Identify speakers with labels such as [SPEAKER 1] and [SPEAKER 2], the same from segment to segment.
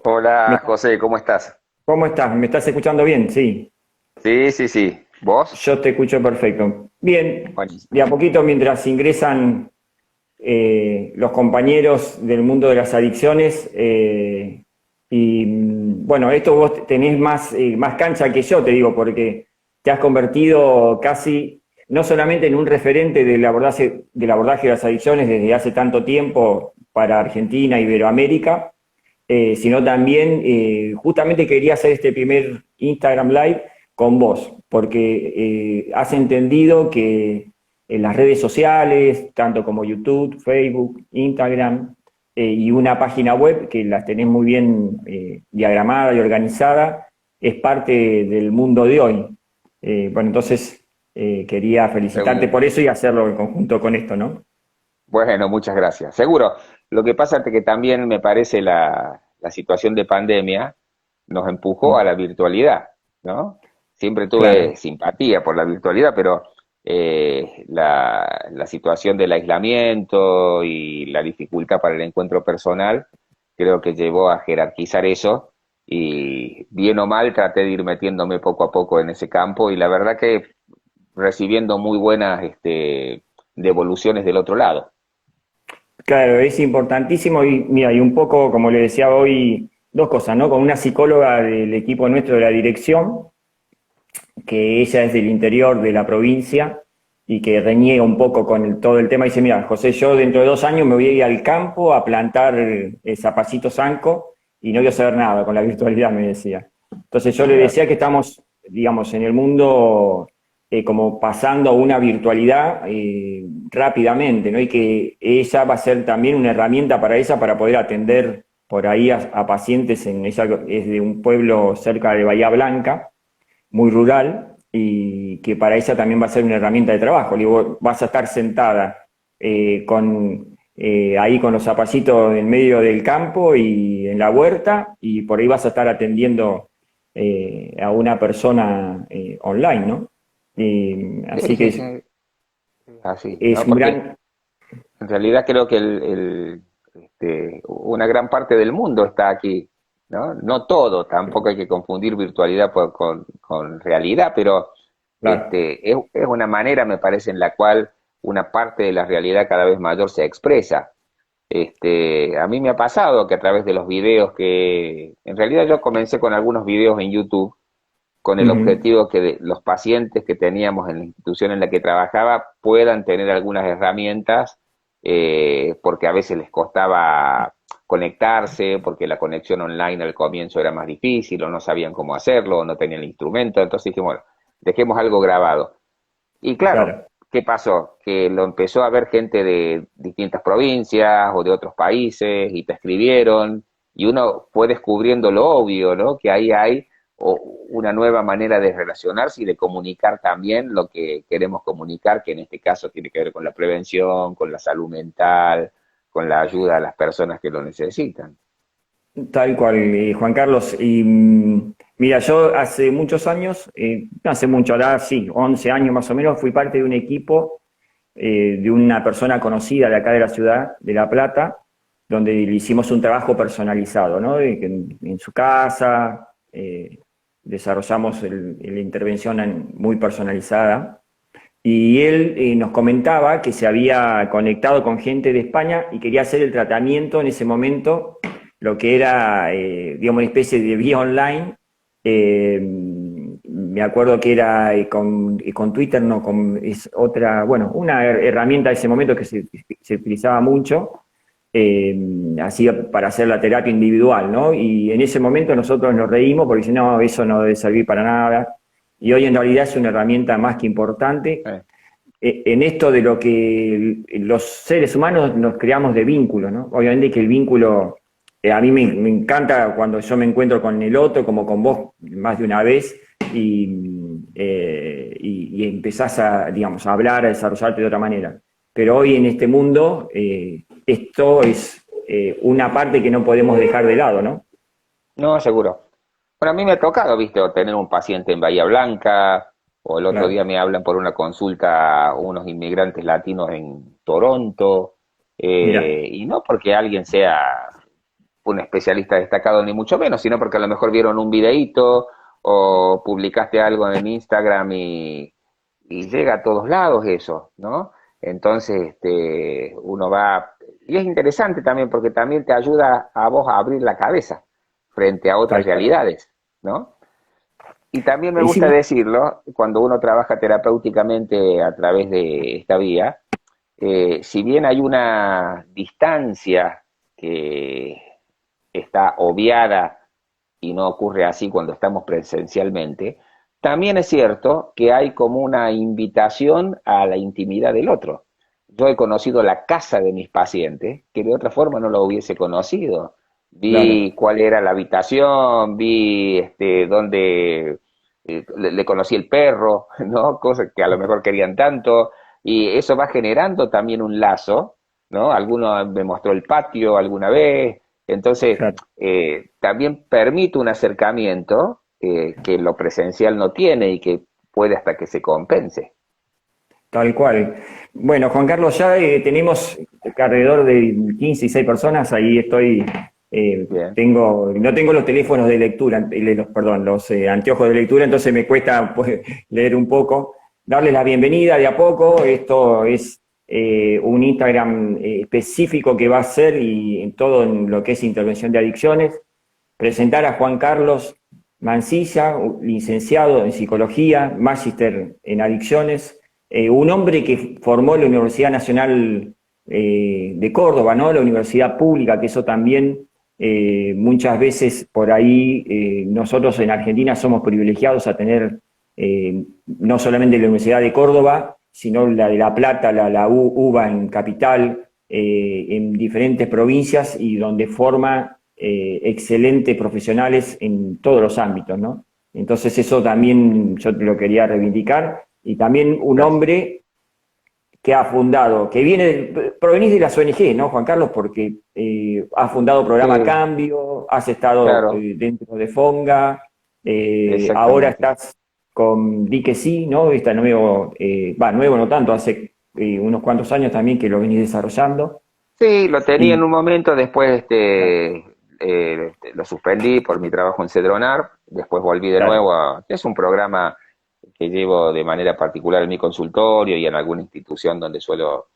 [SPEAKER 1] Hola
[SPEAKER 2] Me-
[SPEAKER 1] José, ¿cómo estás?
[SPEAKER 2] ¿Cómo estás? ¿Me estás escuchando bien? Sí,
[SPEAKER 1] Sí, sí, sí. ¿Vos?
[SPEAKER 2] yo te escucho perfecto. Bien, de
[SPEAKER 1] Buenísimo.
[SPEAKER 2] a poquito mientras ingresan los compañeros del mundo de las adicciones bueno, esto vos tenés más cancha que yo, te digo, porque te has convertido casi no solamente en un referente del abordaje de las adicciones desde hace tanto tiempo para Argentina, Iberoamérica, sino también justamente quería hacer este primer Instagram Live con vos, porque has entendido que en las redes sociales, tanto como YouTube, Facebook, Instagram, y una página web que las tenés muy bien diagramada y organizada, es parte del mundo de hoy. Bueno, entonces quería felicitarte
[SPEAKER 1] Seguro.
[SPEAKER 2] por eso y hacerlo en conjunto con esto, ¿no?
[SPEAKER 1] Bueno, muchas gracias. Seguro. Lo que pasa es que también me parece la situación de pandemia nos empujó a
[SPEAKER 2] Mm.
[SPEAKER 1] la virtualidad, ¿no? Siempre tuve
[SPEAKER 2] Claro.
[SPEAKER 1] simpatía por la virtualidad, pero la situación del aislamiento y la dificultad para el encuentro personal creo que llevó a jerarquizar eso y bien o mal traté de ir metiéndome poco a poco en ese campo y la verdad que recibiendo muy buenas devoluciones del otro lado.
[SPEAKER 2] Claro, es importantísimo y mira, y un poco, como le decía hoy, dos cosas, ¿no? Con una psicóloga del equipo nuestro de la dirección, que ella es del interior de la provincia y que reniega un poco con todo el tema. Dice, mira, José, yo dentro de 2 años me voy a ir al campo a plantar zapallito zanco y no voy a saber nada con la virtualidad, me decía. Entonces yo le
[SPEAKER 1] Claro,
[SPEAKER 2] decía que estamos, digamos, en el mundo como pasando a una virtualidad rápidamente, ¿no? Y que ella va a ser también una herramienta para ella para poder atender por ahí a pacientes ella es de un pueblo cerca de Bahía Blanca, muy rural, y que para ella también va a ser una herramienta de trabajo. Digo, vas a estar sentada ahí con los zapallitos en medio del campo y en la huerta, y por ahí vas a estar atendiendo a una persona online, ¿no?
[SPEAKER 1] sí,
[SPEAKER 2] Así que
[SPEAKER 1] sí,
[SPEAKER 2] es,
[SPEAKER 1] sí, así,
[SPEAKER 2] es
[SPEAKER 1] ¿no?
[SPEAKER 2] un
[SPEAKER 1] Porque
[SPEAKER 2] gran...
[SPEAKER 1] en realidad creo que una gran parte del mundo está aquí, ¿no? No todo, tampoco hay que confundir virtualidad con realidad, pero
[SPEAKER 2] Claro,
[SPEAKER 1] es una manera, me parece, en la cual una parte de la realidad cada vez mayor se expresa. A mí me ha pasado que a través de los videos en realidad yo comencé con algunos videos en YouTube con el
[SPEAKER 2] ujú,
[SPEAKER 1] objetivo que los pacientes que teníamos en la institución en la que trabajaba puedan tener algunas herramientas, porque a veces les costaba conectarse, porque la conexión online al comienzo era más difícil, o no sabían cómo hacerlo, o no tenían el instrumento, entonces dijimos, bueno, dejemos algo grabado. Y claro,
[SPEAKER 2] claro.
[SPEAKER 1] ¿qué pasó? Que lo empezó a ver gente de distintas provincias o de otros países y te escribieron y uno fue descubriendo lo obvio, ¿no? Que ahí hay una nueva manera de relacionarse y de comunicar también lo que queremos comunicar, que en este caso tiene que ver con la prevención, con la salud mental, con la ayuda a las personas que lo necesitan.
[SPEAKER 2] Tal cual, Juan Carlos. Y mira, yo hace muchos años, no hace mucho, ahora sí, 11 años más o menos, fui parte de un equipo de una persona conocida de acá de la ciudad, de La Plata, donde le hicimos un trabajo personalizado, ¿no? En su casa, desarrollamos la intervención muy personalizada. Y él nos comentaba que se había conectado con gente de España y quería hacer el tratamiento en ese momento, lo que era, digamos, una especie de vía online. Me acuerdo que era con Twitter, no, es otra, bueno, una herramienta de ese momento que se utilizaba mucho, así para hacer la terapia individual, ¿no? Y en ese momento nosotros nos reímos porque si no, eso no debe servir para nada. Y hoy en realidad es una herramienta más que importante
[SPEAKER 1] Eh,
[SPEAKER 2] en esto de lo que los seres humanos nos creamos de vínculo, ¿no? Obviamente que el vínculo, a mí me encanta cuando yo me encuentro con el otro, como con vos más de una vez, y empezás a, digamos, a hablar, a desarrollarte de otra manera. Pero hoy en este mundo, esto es una parte que no podemos dejar de lado, ¿no?
[SPEAKER 1] no, seguro. Bueno, a mí me ha tocado, viste, o tener un paciente en Bahía Blanca, o el otro día
[SPEAKER 2] Claro.
[SPEAKER 1] me hablan por una consulta unos inmigrantes latinos en Toronto,
[SPEAKER 2] Mira,
[SPEAKER 1] y no porque alguien sea, un especialista destacado ni mucho menos, sino porque a lo mejor vieron un videíto o publicaste algo en Instagram y llega a todos lados eso, ¿no? Entonces, uno va, y es interesante también porque también te ayuda a vos a abrir la cabeza frente a otras
[SPEAKER 2] Tal cual.
[SPEAKER 1] realidades, ¿no? Y también me
[SPEAKER 2] Y sí,
[SPEAKER 1] gusta decirlo, cuando uno trabaja terapéuticamente a través de esta vía, si bien hay una distancia que está obviada y no ocurre así cuando estamos presencialmente, también es cierto que hay como una invitación a la intimidad del otro. Yo he conocido la casa de mis pacientes que de otra forma no lo hubiese conocido.
[SPEAKER 2] claro.
[SPEAKER 1] Vi cuál era la habitación, vi dónde le conocí el perro, ¿no? Cosas que a lo mejor querían tanto, y eso va generando también un lazo, ¿no? Alguno me mostró el patio alguna vez, entonces
[SPEAKER 2] Claro.
[SPEAKER 1] también permite un acercamiento que lo presencial no tiene y que puede hasta que se compense.
[SPEAKER 2] Tal cual. Bueno, Juan Carlos, ya tenemos alrededor de 15 y 6 personas, ahí estoy,
[SPEAKER 1] Bien,
[SPEAKER 2] no tengo los teléfonos de lectura, perdón, los anteojos de lectura, entonces me cuesta pues, leer un poco. Darles la bienvenida de a poco, esto es un Instagram específico que va a ser y en todo en lo que es intervención de adicciones. Presentar a Juan Carlos Mancilla, licenciado en psicología, magíster en adicciones, un hombre que formó la Universidad Nacional de Córdoba, ¿no? La universidad pública, que eso también muchas veces por ahí nosotros en Argentina somos privilegiados a tener no solamente la Universidad de Córdoba, sino la de La Plata, la UBA en Capital, en diferentes provincias y donde forma excelentes profesionales en todos los ámbitos, ¿no? Entonces eso también yo te lo quería reivindicar. Y también un
[SPEAKER 1] gracias.
[SPEAKER 2] hombre que ha fundado, que provenís de las ONG, ¿no, Juan Carlos? Porque has fundado Programa
[SPEAKER 1] Sí,
[SPEAKER 2] Cambio, has estado
[SPEAKER 1] claro,
[SPEAKER 2] dentro de Fonga, ahora
[SPEAKER 1] exactamente.
[SPEAKER 2] estás con Di Sí, ¿no? Está nuevo, nuevo no tanto, hace unos cuantos años también que lo venís desarrollando.
[SPEAKER 1] Sí, lo tenía en
[SPEAKER 2] Y,
[SPEAKER 1] un momento, después lo suspendí por mi trabajo en Cedronar, después volví de
[SPEAKER 2] claro,
[SPEAKER 1] nuevo es un programa que llevo de manera particular en mi consultorio y en alguna institución donde suelo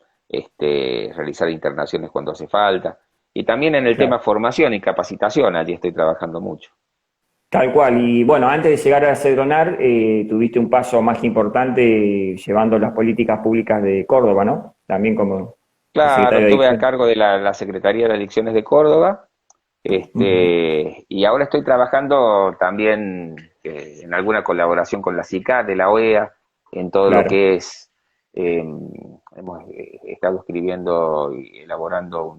[SPEAKER 1] realizar internaciones cuando hace falta. Y también en el tema
[SPEAKER 2] claro.
[SPEAKER 1] formación y capacitación, allí estoy trabajando mucho.
[SPEAKER 2] Tal cual. Y bueno, antes de llegar a Cedronar, tuviste un paso más importante llevando las políticas públicas de Córdoba, ¿no? También como
[SPEAKER 1] Claro,
[SPEAKER 2] secretario de
[SPEAKER 1] estuve a
[SPEAKER 2] Adicción.
[SPEAKER 1] cargo de la Secretaría de Adicciones de Córdoba.
[SPEAKER 2] Ujú.
[SPEAKER 1] Y ahora estoy trabajando también en alguna colaboración con la CICAD de la OEA, en todo lo
[SPEAKER 2] Claro.
[SPEAKER 1] que es, hemos estado escribiendo y elaborando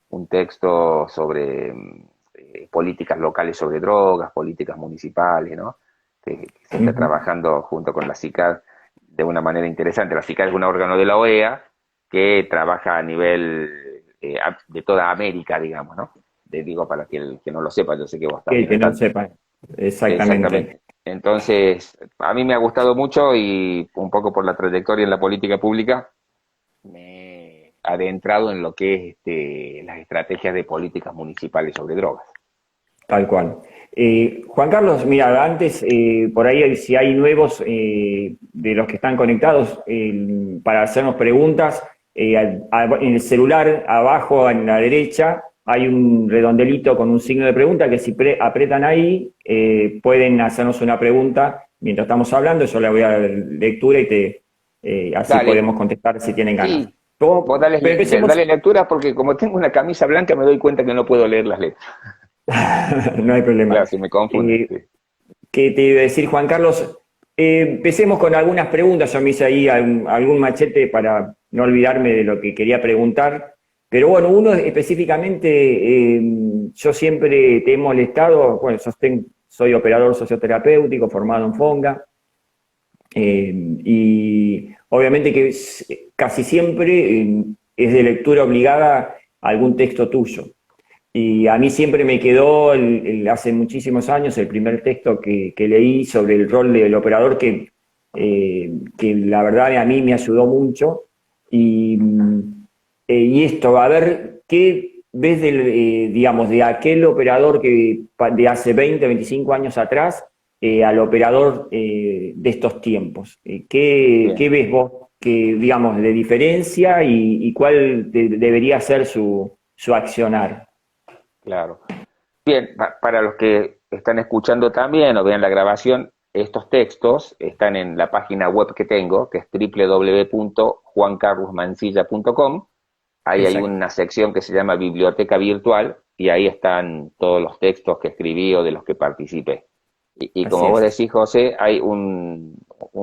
[SPEAKER 1] un texto sobre políticas locales sobre drogas, políticas municipales, ¿no? Que se está
[SPEAKER 2] Ujú.
[SPEAKER 1] trabajando junto con la CICAD de una manera interesante. La CICAD es un órgano de la OEA que trabaja a nivel de toda América, digamos, ¿no? Te digo para que el que no lo sepa, yo sé que vos estás bien
[SPEAKER 2] Que
[SPEAKER 1] al
[SPEAKER 2] no
[SPEAKER 1] tanto.
[SPEAKER 2] sepan. Exactamente.
[SPEAKER 1] Exactamente. Entonces, a mí me ha gustado mucho y un poco por la trayectoria en la política pública, me he adentrado en lo que es las estrategias de políticas municipales sobre drogas.
[SPEAKER 2] Tal cual. Juan Carlos, mira, antes, por ahí si hay nuevos de los que están conectados para hacernos preguntas, en el celular, abajo en la derecha, hay un redondelito con un signo de pregunta que si apretan ahí, pueden hacernos una pregunta mientras estamos hablando, yo le voy a dar lectura y así
[SPEAKER 1] Dale,
[SPEAKER 2] podemos contestar si tienen ganas.
[SPEAKER 1] sí, vos
[SPEAKER 2] Pero empecemos,
[SPEAKER 1] dale lectura porque como tengo una camisa blanca me doy cuenta que no puedo leer las letras.
[SPEAKER 2] no hay problema.
[SPEAKER 1] Claro, se me confunde.
[SPEAKER 2] Eh,
[SPEAKER 1] Sí.
[SPEAKER 2] ¿Qué te iba a decir, Juan Carlos? Empecemos con algunas preguntas. Yo me hice ahí algún machete para no olvidarme de lo que quería preguntar. Pero bueno, uno específicamente, yo siempre te he molestado, bueno, soy operador socioterapéutico formado en Fonga, y obviamente que casi siempre es de lectura obligada algún texto tuyo. Y a mí siempre me quedó, hace muchísimos años, el primer texto que leí sobre el rol del operador, que la verdad a mí me ayudó mucho. Y, y esto, a ver, ¿qué ves digamos, de aquel operador que de hace 20, 25 años atrás al operador de estos tiempos? ¿Qué
[SPEAKER 1] Bien,
[SPEAKER 2] ves vos que, digamos, de diferencia y cuál debería ser su accionar?
[SPEAKER 1] claro. Bien, para los que están escuchando también o vean la grabación, estos textos están en la página web que tengo, que es www.juancarlosmancilla.com. Ahí hay
[SPEAKER 2] Exacto.
[SPEAKER 1] una sección que se llama Biblioteca Virtual y ahí están todos los textos que escribí o de los que participé. Y
[SPEAKER 2] Así
[SPEAKER 1] como vos
[SPEAKER 2] es.
[SPEAKER 1] decís, José, hay un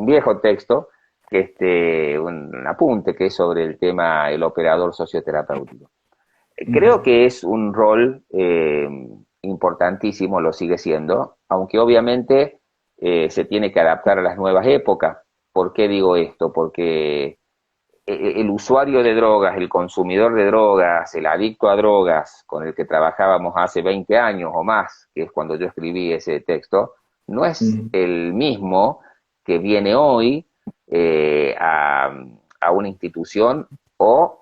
[SPEAKER 1] viejo texto, un apunte que es sobre el tema el operador socioterapéutico.
[SPEAKER 2] Ujú.
[SPEAKER 1] Creo que es un rol importantísimo, lo sigue siendo, aunque obviamente se tiene que adaptar a las nuevas épocas. ¿Por qué digo esto? Porque el usuario de drogas, el consumidor de drogas, el adicto a drogas con el que trabajábamos hace 20 años o más, que es cuando yo escribí ese texto, no es
[SPEAKER 2] Ujú.
[SPEAKER 1] el mismo que viene hoy a una institución o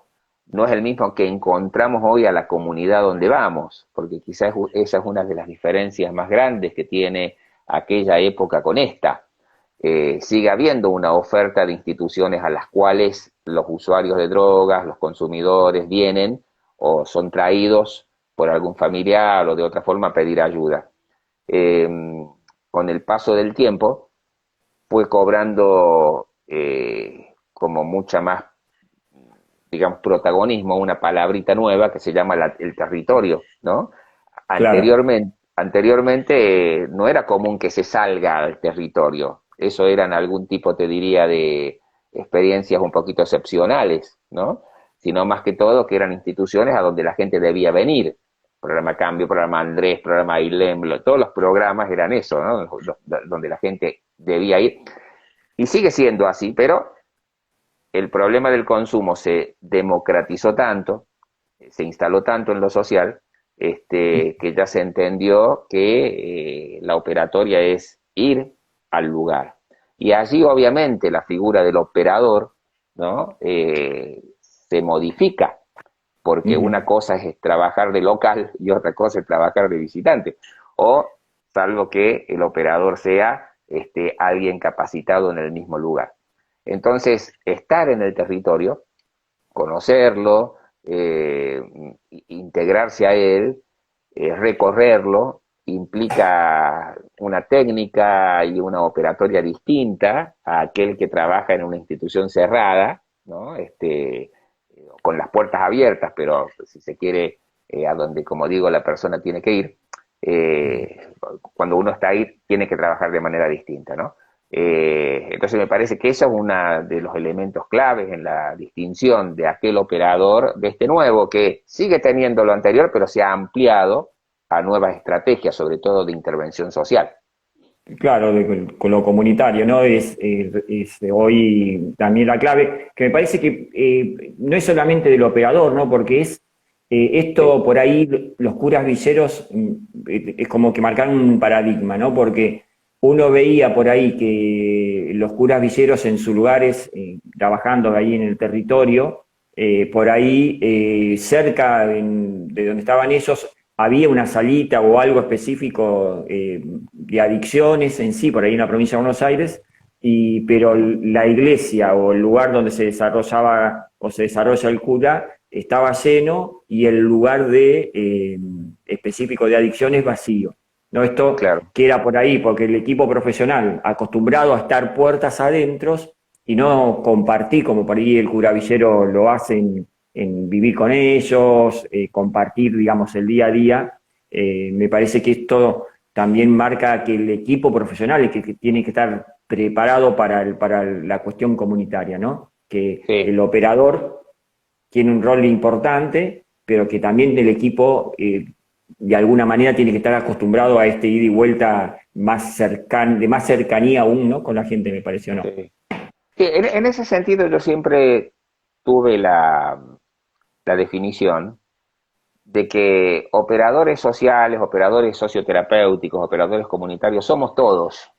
[SPEAKER 1] no es el mismo que encontramos hoy a la comunidad donde vamos, porque quizás esa es una de las diferencias más grandes que tiene aquella época con esta. Sigue habiendo una oferta de instituciones a las cuales los usuarios de drogas, los consumidores vienen o son traídos por algún familiar o de otra forma a pedir ayuda. Eh, con el paso del tiempo fue cobrando como mucha más, digamos, protagonismo una palabrita nueva que se llama el territorio, ¿no?
[SPEAKER 2] Claro.
[SPEAKER 1] Anteriormente no era común que se salga al territorio. Eso eran algún tipo, te diría, de experiencias un poquito excepcionales, ¿no? Sino más que todo que eran instituciones a donde la gente debía venir. Programa Cambio, programa Andrés, programa ILEM, todos los programas eran eso, ¿no? Donde la gente debía ir. Y sigue siendo así, pero el problema del consumo se democratizó tanto, se instaló tanto en lo social, que ya se entendió que la operatoria es ir al lugar. Y allí obviamente la figura del operador, ¿no? Se modifica, porque
[SPEAKER 2] Ujú.
[SPEAKER 1] una cosa es trabajar de local y otra cosa es trabajar de visitante. O salvo que el operador sea alguien capacitado en el mismo lugar. Entonces, estar en el territorio, conocerlo, integrarse a él, recorrerlo, implica una técnica y una operatoria distinta a aquel que trabaja en una institución cerrada, ¿no? Con las puertas abiertas, pero si se quiere, a donde, como digo, la persona tiene que ir, cuando uno está ahí, tiene que trabajar de manera distinta, ¿no? Entonces me parece que eso es uno de los elementos claves en la distinción de aquel operador de este nuevo, que sigue teniendo lo anterior, pero se ha ampliado a nuevas estrategias, sobre todo de intervención social.
[SPEAKER 2] Claro, con lo comunitario, ¿no? Es hoy también la clave, que me parece que no es solamente del operador, ¿no? Porque
[SPEAKER 1] Sí,
[SPEAKER 2] esto por ahí, los curas villeros, es como que marcaron un paradigma, ¿no? Porque uno veía por ahí que los curas villeros en sus lugares, trabajando ahí en el territorio, por ahí cerca de donde estaban ellos, había una salita o algo específico de adicciones en sí, por ahí en la provincia de Buenos Aires, pero la iglesia o el lugar donde se desarrollaba o se desarrolla el cura estaba lleno y el lugar específico de adicciones vacío. ¿No? Esto
[SPEAKER 1] claro.
[SPEAKER 2] queda por ahí, porque el equipo profesional, acostumbrado a estar puertas adentro y no compartir, como por ahí el cura villero lo hace en vivir con ellos, compartir, digamos, el día a día. Me parece que esto también marca que el equipo profesional es que tiene que estar preparado para la cuestión comunitaria, ¿no? Que
[SPEAKER 1] Sí,
[SPEAKER 2] el operador tiene un rol importante, pero que también el equipo de alguna manera tiene que estar acostumbrado a este ida y vuelta de más cercanía aún, ¿no? Con la gente, me pareció, ¿no?
[SPEAKER 1] sí. Sí, en ese sentido yo siempre tuve la definición de que operadores sociales, operadores socioterapéuticos, operadores comunitarios, somos todos,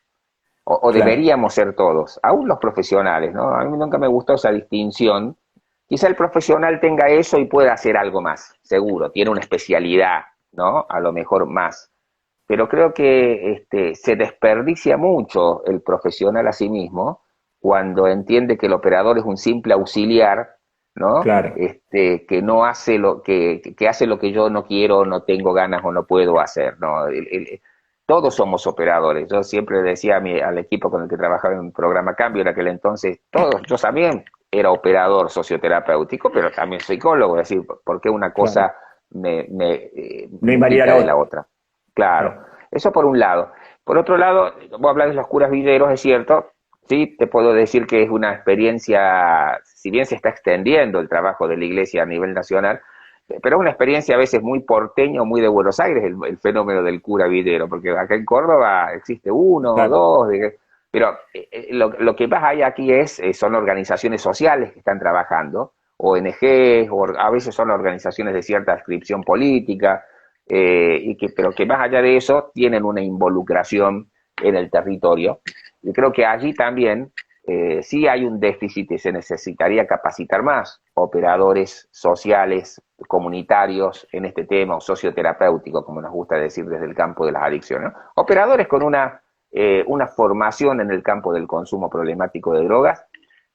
[SPEAKER 1] o
[SPEAKER 2] Claro.
[SPEAKER 1] deberíamos ser todos, aún los profesionales, ¿no? A mí nunca me gustó esa distinción quizá el profesional tenga eso y pueda hacer algo más, seguro, tiene una especialidad, ¿no? A lo mejor más. Pero creo que se desperdicia mucho el profesional a sí mismo cuando entiende que el operador es un simple auxiliar, ¿no?
[SPEAKER 2] Claro,
[SPEAKER 1] Que no hace que hace lo que yo no quiero, no tengo ganas o no puedo hacer, ¿no? Todos somos operadores. Yo siempre decía al equipo con el que trabajaba en un programa Cambio en aquel entonces, todos, yo también era operador socioterapéutico, pero también psicólogo, es decir, ¿por qué una
[SPEAKER 2] claro.
[SPEAKER 1] cosa
[SPEAKER 2] No
[SPEAKER 1] me
[SPEAKER 2] invalida
[SPEAKER 1] quita
[SPEAKER 2] la
[SPEAKER 1] de la
[SPEAKER 2] otra.
[SPEAKER 1] otra? Claro,
[SPEAKER 2] Claro.
[SPEAKER 1] eso por un lado. Por otro lado, vos hablas de los curas villeros, es cierto, sí, te puedo decir que es una experiencia, si bien se está extendiendo el trabajo de la iglesia a nivel nacional, pero es una experiencia a veces muy porteña o muy de Buenos Aires, el fenómeno del cura villero, porque acá en Córdoba existe uno o
[SPEAKER 2] Claro.
[SPEAKER 1] dos, pero lo que más hay aquí son organizaciones sociales que están trabajando, ONGs, o a veces son organizaciones de cierta adscripción política, pero que más allá de eso tienen una involucración en el territorio. Y creo que allí también sí hay un déficit y se necesitaría capacitar más operadores sociales, comunitarios en este tema, o socioterapéutico, como nos gusta decir desde el campo de las adicciones, ¿no? Operadores con una formación en el campo del consumo problemático de drogas,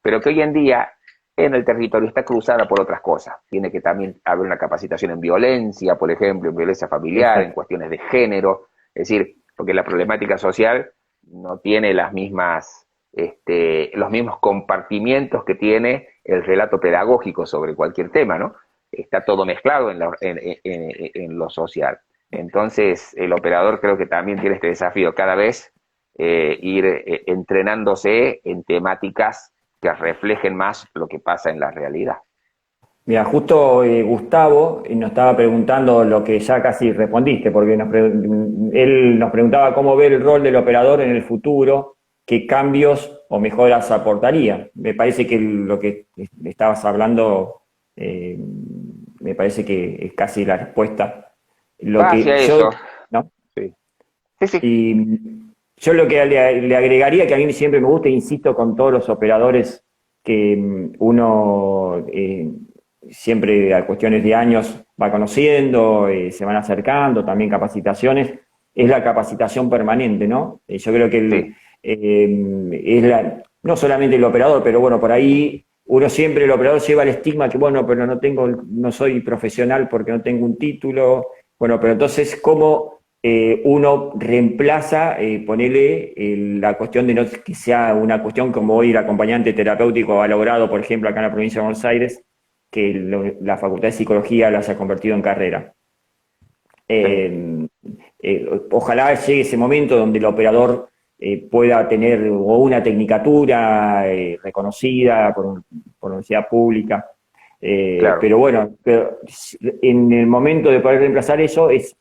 [SPEAKER 1] pero que hoy en día en el territorio está cruzada por otras cosas. Tiene que también haber una capacitación en violencia, por ejemplo, en violencia familiar, en
[SPEAKER 2] Exacto.
[SPEAKER 1] cuestiones de género, es decir, porque la problemática social no tiene los mismos compartimientos que tiene el relato pedagógico sobre cualquier tema, ¿no? Está todo mezclado en lo social. Entonces, el operador creo que también tiene este desafío cada vez ir entrenándose en temáticas que reflejen más lo que pasa en la realidad.
[SPEAKER 2] Mira, justo Gustavo nos estaba preguntando lo que ya casi respondiste, porque él nos preguntaba cómo ver el rol del operador en el futuro, qué cambios o mejoras aportaría. Me parece que lo que estabas hablando, eh, me parece que es casi la respuesta. Lo
[SPEAKER 1] Va
[SPEAKER 2] que
[SPEAKER 1] hacia
[SPEAKER 2] yo,
[SPEAKER 1] eso,
[SPEAKER 2] ¿no?
[SPEAKER 1] sí. Sí, sí.
[SPEAKER 2] Y yo lo que le agregaría, que a mí siempre me gusta, e insisto con todos los operadores, que uno siempre a cuestiones de años va conociendo, se van acercando, también capacitaciones, es la capacitación permanente, ¿no? Yo creo que
[SPEAKER 1] Sí.
[SPEAKER 2] no solamente el operador, pero bueno, por ahí uno siempre, el operador lleva el estigma que, bueno, pero no soy profesional porque no tengo un título. Bueno, pero entonces, ¿cómo uno reemplaza, ponele la cuestión de no que sea una cuestión como hoy el acompañante terapéutico ha logrado, por ejemplo, acá en la provincia de Buenos Aires, que la Facultad de Psicología la haya convertido en carrera?
[SPEAKER 1] Sí.
[SPEAKER 2] Ojalá llegue ese momento donde el operador pueda tener o una tecnicatura reconocida por universidad pública.
[SPEAKER 1] Claro.
[SPEAKER 2] Pero bueno, en el momento de poder reemplazar eso es,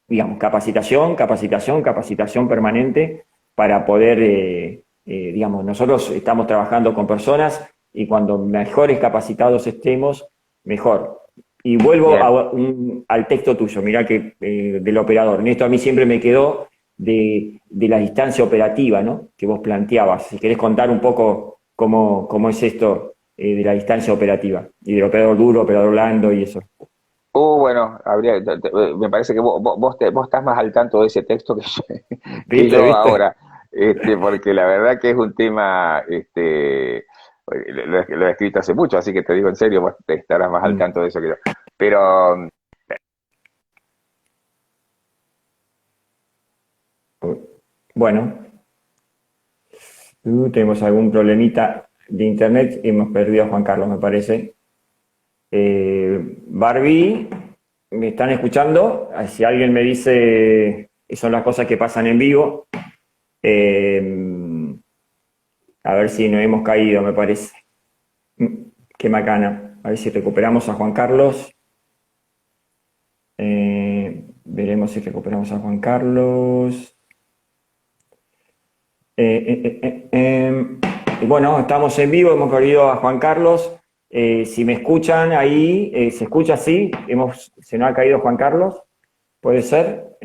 [SPEAKER 2] digamos, capacitación, capacitación, capacitación permanente para poder, digamos, nosotros estamos trabajando con personas y cuando mejores capacitados estemos, mejor. Y vuelvo
[SPEAKER 1] Bien.
[SPEAKER 2] al texto tuyo, mirá que del operador. En esto a mí siempre me quedó de la distancia operativa, ¿no? Que vos planteabas. Si querés contar un poco cómo es esto de la distancia operativa y del operador duro, operador blando y eso.
[SPEAKER 1] Bueno, me parece que vos estás más al tanto de ese texto que que
[SPEAKER 2] ¿Viste?
[SPEAKER 1] yo
[SPEAKER 2] ¿Viste?
[SPEAKER 1] ahora, porque la verdad que es un tema, lo he escrito hace mucho, así que te digo en serio, vos estarás más al
[SPEAKER 2] Mm.
[SPEAKER 1] tanto de eso que yo. Pero
[SPEAKER 2] Bueno, tenemos algún problemita de internet. Hemos perdido a Juan Carlos, me parece. Barbie, ¿me están escuchando? Si alguien me dice que son las cosas que pasan en vivo, eh, a ver si no hemos caído, me parece. Qué macana. A ver si recuperamos a Juan Carlos. Veremos si recuperamos a Juan Carlos. Bueno, estamos en vivo, hemos perdido a Juan Carlos. Si me escuchan ahí, ¿se escucha así? Se nos ha caído Juan Carlos, puede ser.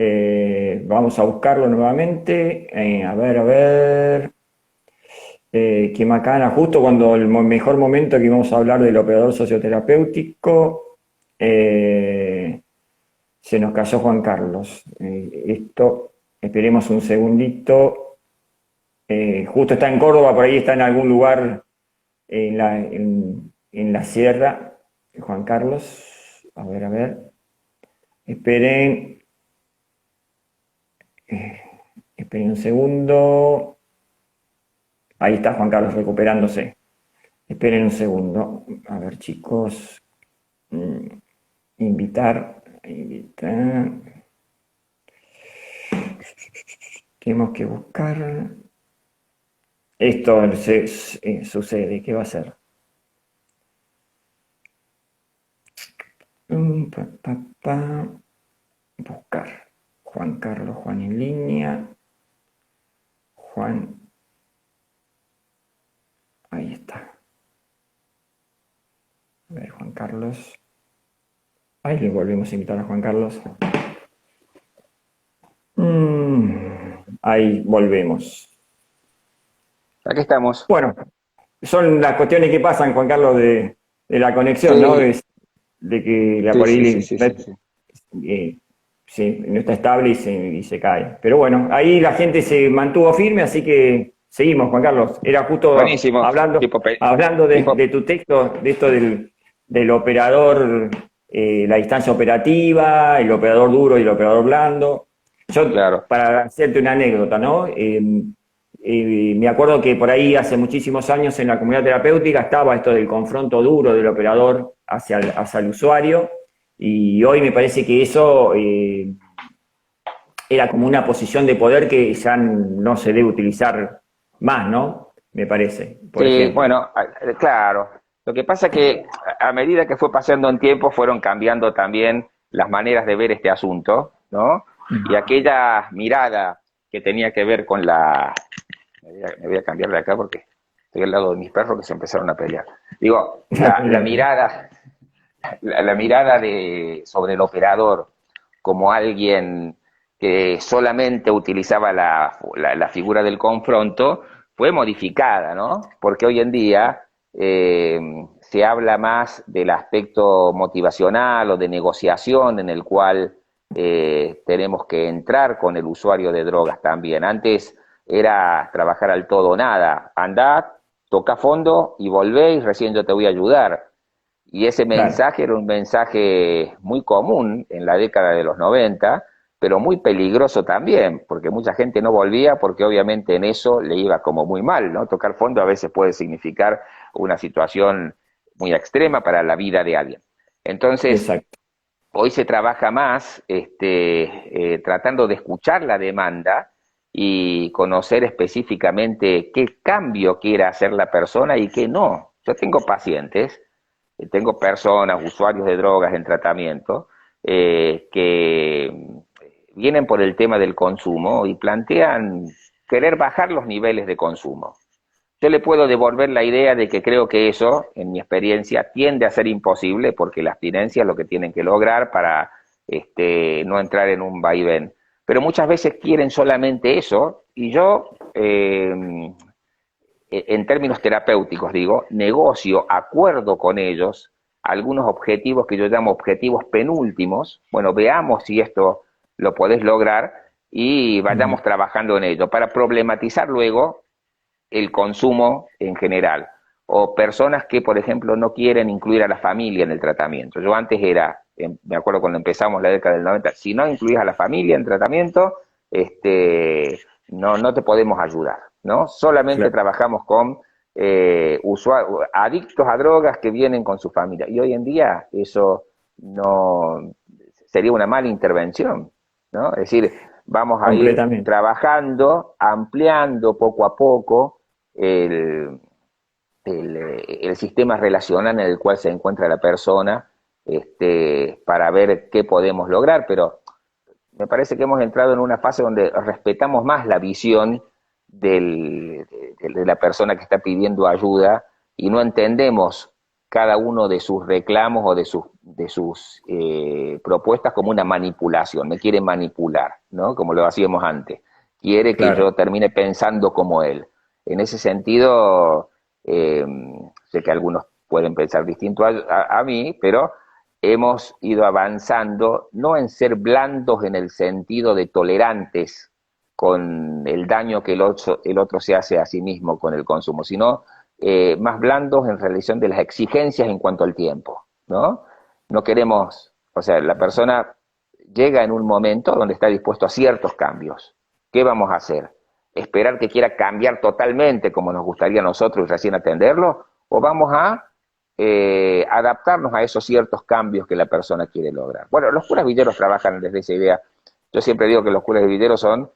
[SPEAKER 2] Vamos a buscarlo nuevamente. A ver, a ver. Qué macana, justo cuando el mejor momento que íbamos a hablar del operador socioterapéutico, se nos cayó Juan Carlos. Esperemos un segundito. Justo está en Córdoba, por ahí está en algún lugar en la sierra. Juan Carlos, a ver, a ver. Esperen, esperen un segundo. Ahí está Juan Carlos recuperándose. Esperen un segundo. A ver, chicos. Invitar. Tenemos que buscar. Esto sucede. ¿Qué va a ser? Buscar. Juan Carlos, Juan en línea. Juan. Ahí está. A ver, Juan Carlos. Ahí le volvemos a invitar a Juan Carlos. Ahí volvemos.
[SPEAKER 1] Aquí estamos.
[SPEAKER 2] Bueno, son las cuestiones que pasan, Juan Carlos, de la conexión,
[SPEAKER 1] Sí.
[SPEAKER 2] ¿no? De que la por ahí
[SPEAKER 1] Sí.
[SPEAKER 2] no está estable y se cae. Pero bueno, ahí la gente se mantuvo firme, así que seguimos, Juan Carlos. Era justo
[SPEAKER 1] Buenísimo.
[SPEAKER 2] hablando de tu texto, de esto del operador, la distancia operativa, el operador duro y el operador blando. Yo,
[SPEAKER 1] Claro.
[SPEAKER 2] para hacerte una anécdota, ¿no? Me acuerdo que por ahí hace muchísimos años en la comunidad terapéutica estaba esto del confronto duro del operador hacia el usuario, y hoy me parece que eso era como una posición de poder que ya no se debe utilizar más, ¿no? Me parece, por
[SPEAKER 1] Sí,
[SPEAKER 2] ejemplo.
[SPEAKER 1] bueno, claro. Lo que pasa es que a medida que fue pasando en tiempo fueron cambiando también las maneras de ver este asunto, ¿no? Y aquella mirada que tenía que ver con la... Me voy a cambiar de acá porque estoy al lado de mis perros que se empezaron a pelear. Digo, la mirada, la mirada sobre el operador como alguien que solamente utilizaba la figura del confronto fue modificada, ¿no? Porque hoy en día se habla más del aspecto motivacional o de negociación en el cual tenemos que entrar con el usuario de drogas también. Antes era trabajar al todo o nada, andá, toca fondo y volvé y recién yo te voy a ayudar. Y ese
[SPEAKER 2] Claro,
[SPEAKER 1] mensaje era un mensaje muy común en la década de los 90, pero muy peligroso también, porque mucha gente no volvía porque obviamente en eso le iba como muy mal, ¿no? Tocar fondo a veces puede significar una situación muy extrema para la vida de alguien. Entonces,
[SPEAKER 2] exacto.
[SPEAKER 1] hoy se trabaja más tratando de escuchar la demanda y conocer específicamente qué cambio quiere hacer la persona y qué no. Yo tengo pacientes, tengo personas, usuarios de drogas en tratamiento, que vienen por el tema del consumo y plantean querer bajar los niveles de consumo. Yo le puedo devolver la idea de que creo que eso, en mi experiencia, tiende a ser imposible porque la abstinencia es lo que tienen que lograr para no entrar en un vaivén. Pero muchas veces quieren solamente eso y yo, en términos terapéuticos digo, negocio, acuerdo con ellos algunos objetivos que yo llamo objetivos penúltimos. Bueno, veamos si esto lo podés lograr y vayamos trabajando en ello para problematizar luego el consumo en general, o personas que, por ejemplo, no quieren incluir a la familia en el tratamiento. Yo antes era, me acuerdo cuando empezamos la década del 90, si no incluís a la familia en tratamiento, no te podemos ayudar, ¿no? Solamente
[SPEAKER 2] Claro.
[SPEAKER 1] trabajamos con adictos a drogas que vienen con su familia. Y hoy en día eso no sería una mala intervención, ¿no? Es decir, vamos a ir
[SPEAKER 2] Completamente.
[SPEAKER 1] trabajando, ampliando poco a poco el, el sistema relacional en el cual se encuentra la persona, para ver qué podemos lograr, pero me parece que hemos entrado en una fase donde respetamos más la visión de la persona que está pidiendo ayuda y no entendemos cada uno de sus reclamos o de sus propuestas como una manipulación. Me quiere manipular, ¿no? Como lo hacíamos antes. Quiere que
[SPEAKER 2] Claro.
[SPEAKER 1] yo termine pensando como él. en ese sentido, sé que algunos pueden pensar distinto a mí, pero hemos ido avanzando, no en ser blandos en el sentido de tolerantes con el daño que el otro se hace a sí mismo con el consumo, sino más blandos en relación de las exigencias en cuanto al tiempo, ¿no? No queremos, o sea, la persona llega en un momento donde está dispuesto a ciertos cambios. ¿Qué vamos a hacer? ¿Esperar que quiera cambiar totalmente como nos gustaría a nosotros y recién atenderlo? ¿O vamos a adaptarnos a esos ciertos cambios que la persona quiere lograr? Bueno, los curas villeros trabajan desde esa idea. Yo siempre digo que los curas villeros son,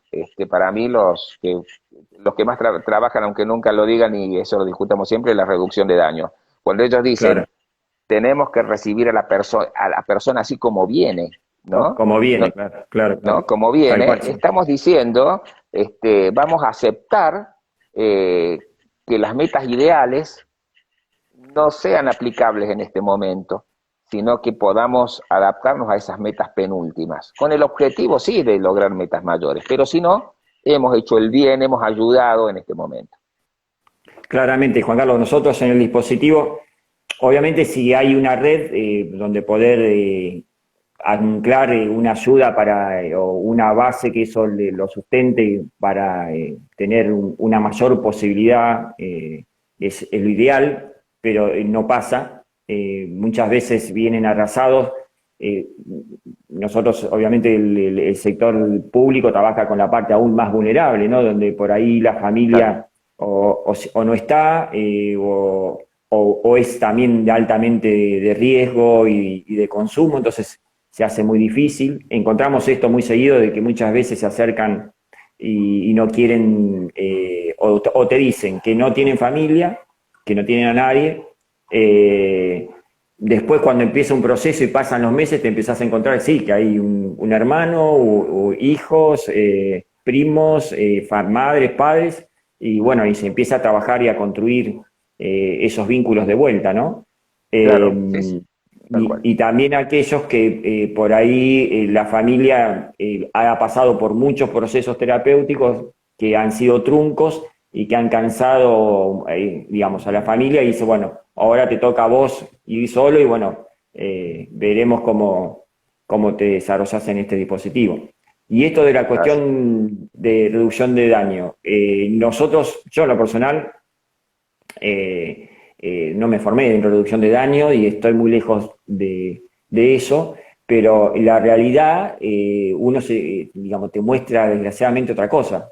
[SPEAKER 1] para mí, los que más trabajan, aunque nunca lo digan, y eso lo discutamos siempre, la reducción de daño. Cuando ellos dicen,
[SPEAKER 2] Claro,
[SPEAKER 1] tenemos que recibir a la persona así como viene, ¿no?
[SPEAKER 2] como
[SPEAKER 1] No,
[SPEAKER 2] viene, claro, claro,
[SPEAKER 1] ¿no?
[SPEAKER 2] claro.
[SPEAKER 1] Como
[SPEAKER 2] Tal
[SPEAKER 1] viene,
[SPEAKER 2] cual, sí.
[SPEAKER 1] estamos diciendo, vamos a aceptar eh, que las metas ideales no sean aplicables en este momento, sino que podamos adaptarnos a esas metas penúltimas, con el objetivo, sí, de lograr metas mayores, pero si no, hemos hecho el bien, hemos ayudado en este momento.
[SPEAKER 2] Claramente, Juan Carlos, nosotros en el dispositivo, obviamente si hay una red donde poder anclar una ayuda para, o una base que eso lo sustente para tener una mayor posibilidad, es lo ideal, pero no pasa. Muchas veces vienen arrasados. Eh, Nosotros, obviamente, el sector público trabaja con la parte aún más vulnerable, ¿no? Donde por ahí la
[SPEAKER 1] Claro,
[SPEAKER 2] familia o no está, o es también de altamente de riesgo y de consumo, entonces se hace muy difícil. Encontramos esto muy seguido de que muchas veces se acercan y no quieren, o te dicen que no tienen familia, que no tienen a nadie. Después, cuando empieza un proceso y pasan los meses, te empezás a encontrar, sí, que hay un hermano, o hijos, primos, madres, padres, y bueno, y se empieza a trabajar y a construir esos vínculos de vuelta, ¿no?
[SPEAKER 1] claro, sí, sí,
[SPEAKER 2] Eh,
[SPEAKER 1] tal cual.
[SPEAKER 2] y también aquellos que por ahí la familia ha pasado por muchos procesos terapéuticos que han sido truncos y que han cansado, digamos, a la familia y dice, bueno, ahora te toca a vos ir solo y bueno, veremos cómo te desarrollas en este dispositivo. Y esto de la
[SPEAKER 1] Así.
[SPEAKER 2] cuestión de reducción de daño, nosotros, yo en lo personal, eh, no me formé en reducción de daño y estoy muy lejos de eso, pero la realidad, uno digamos, te muestra desgraciadamente otra cosa,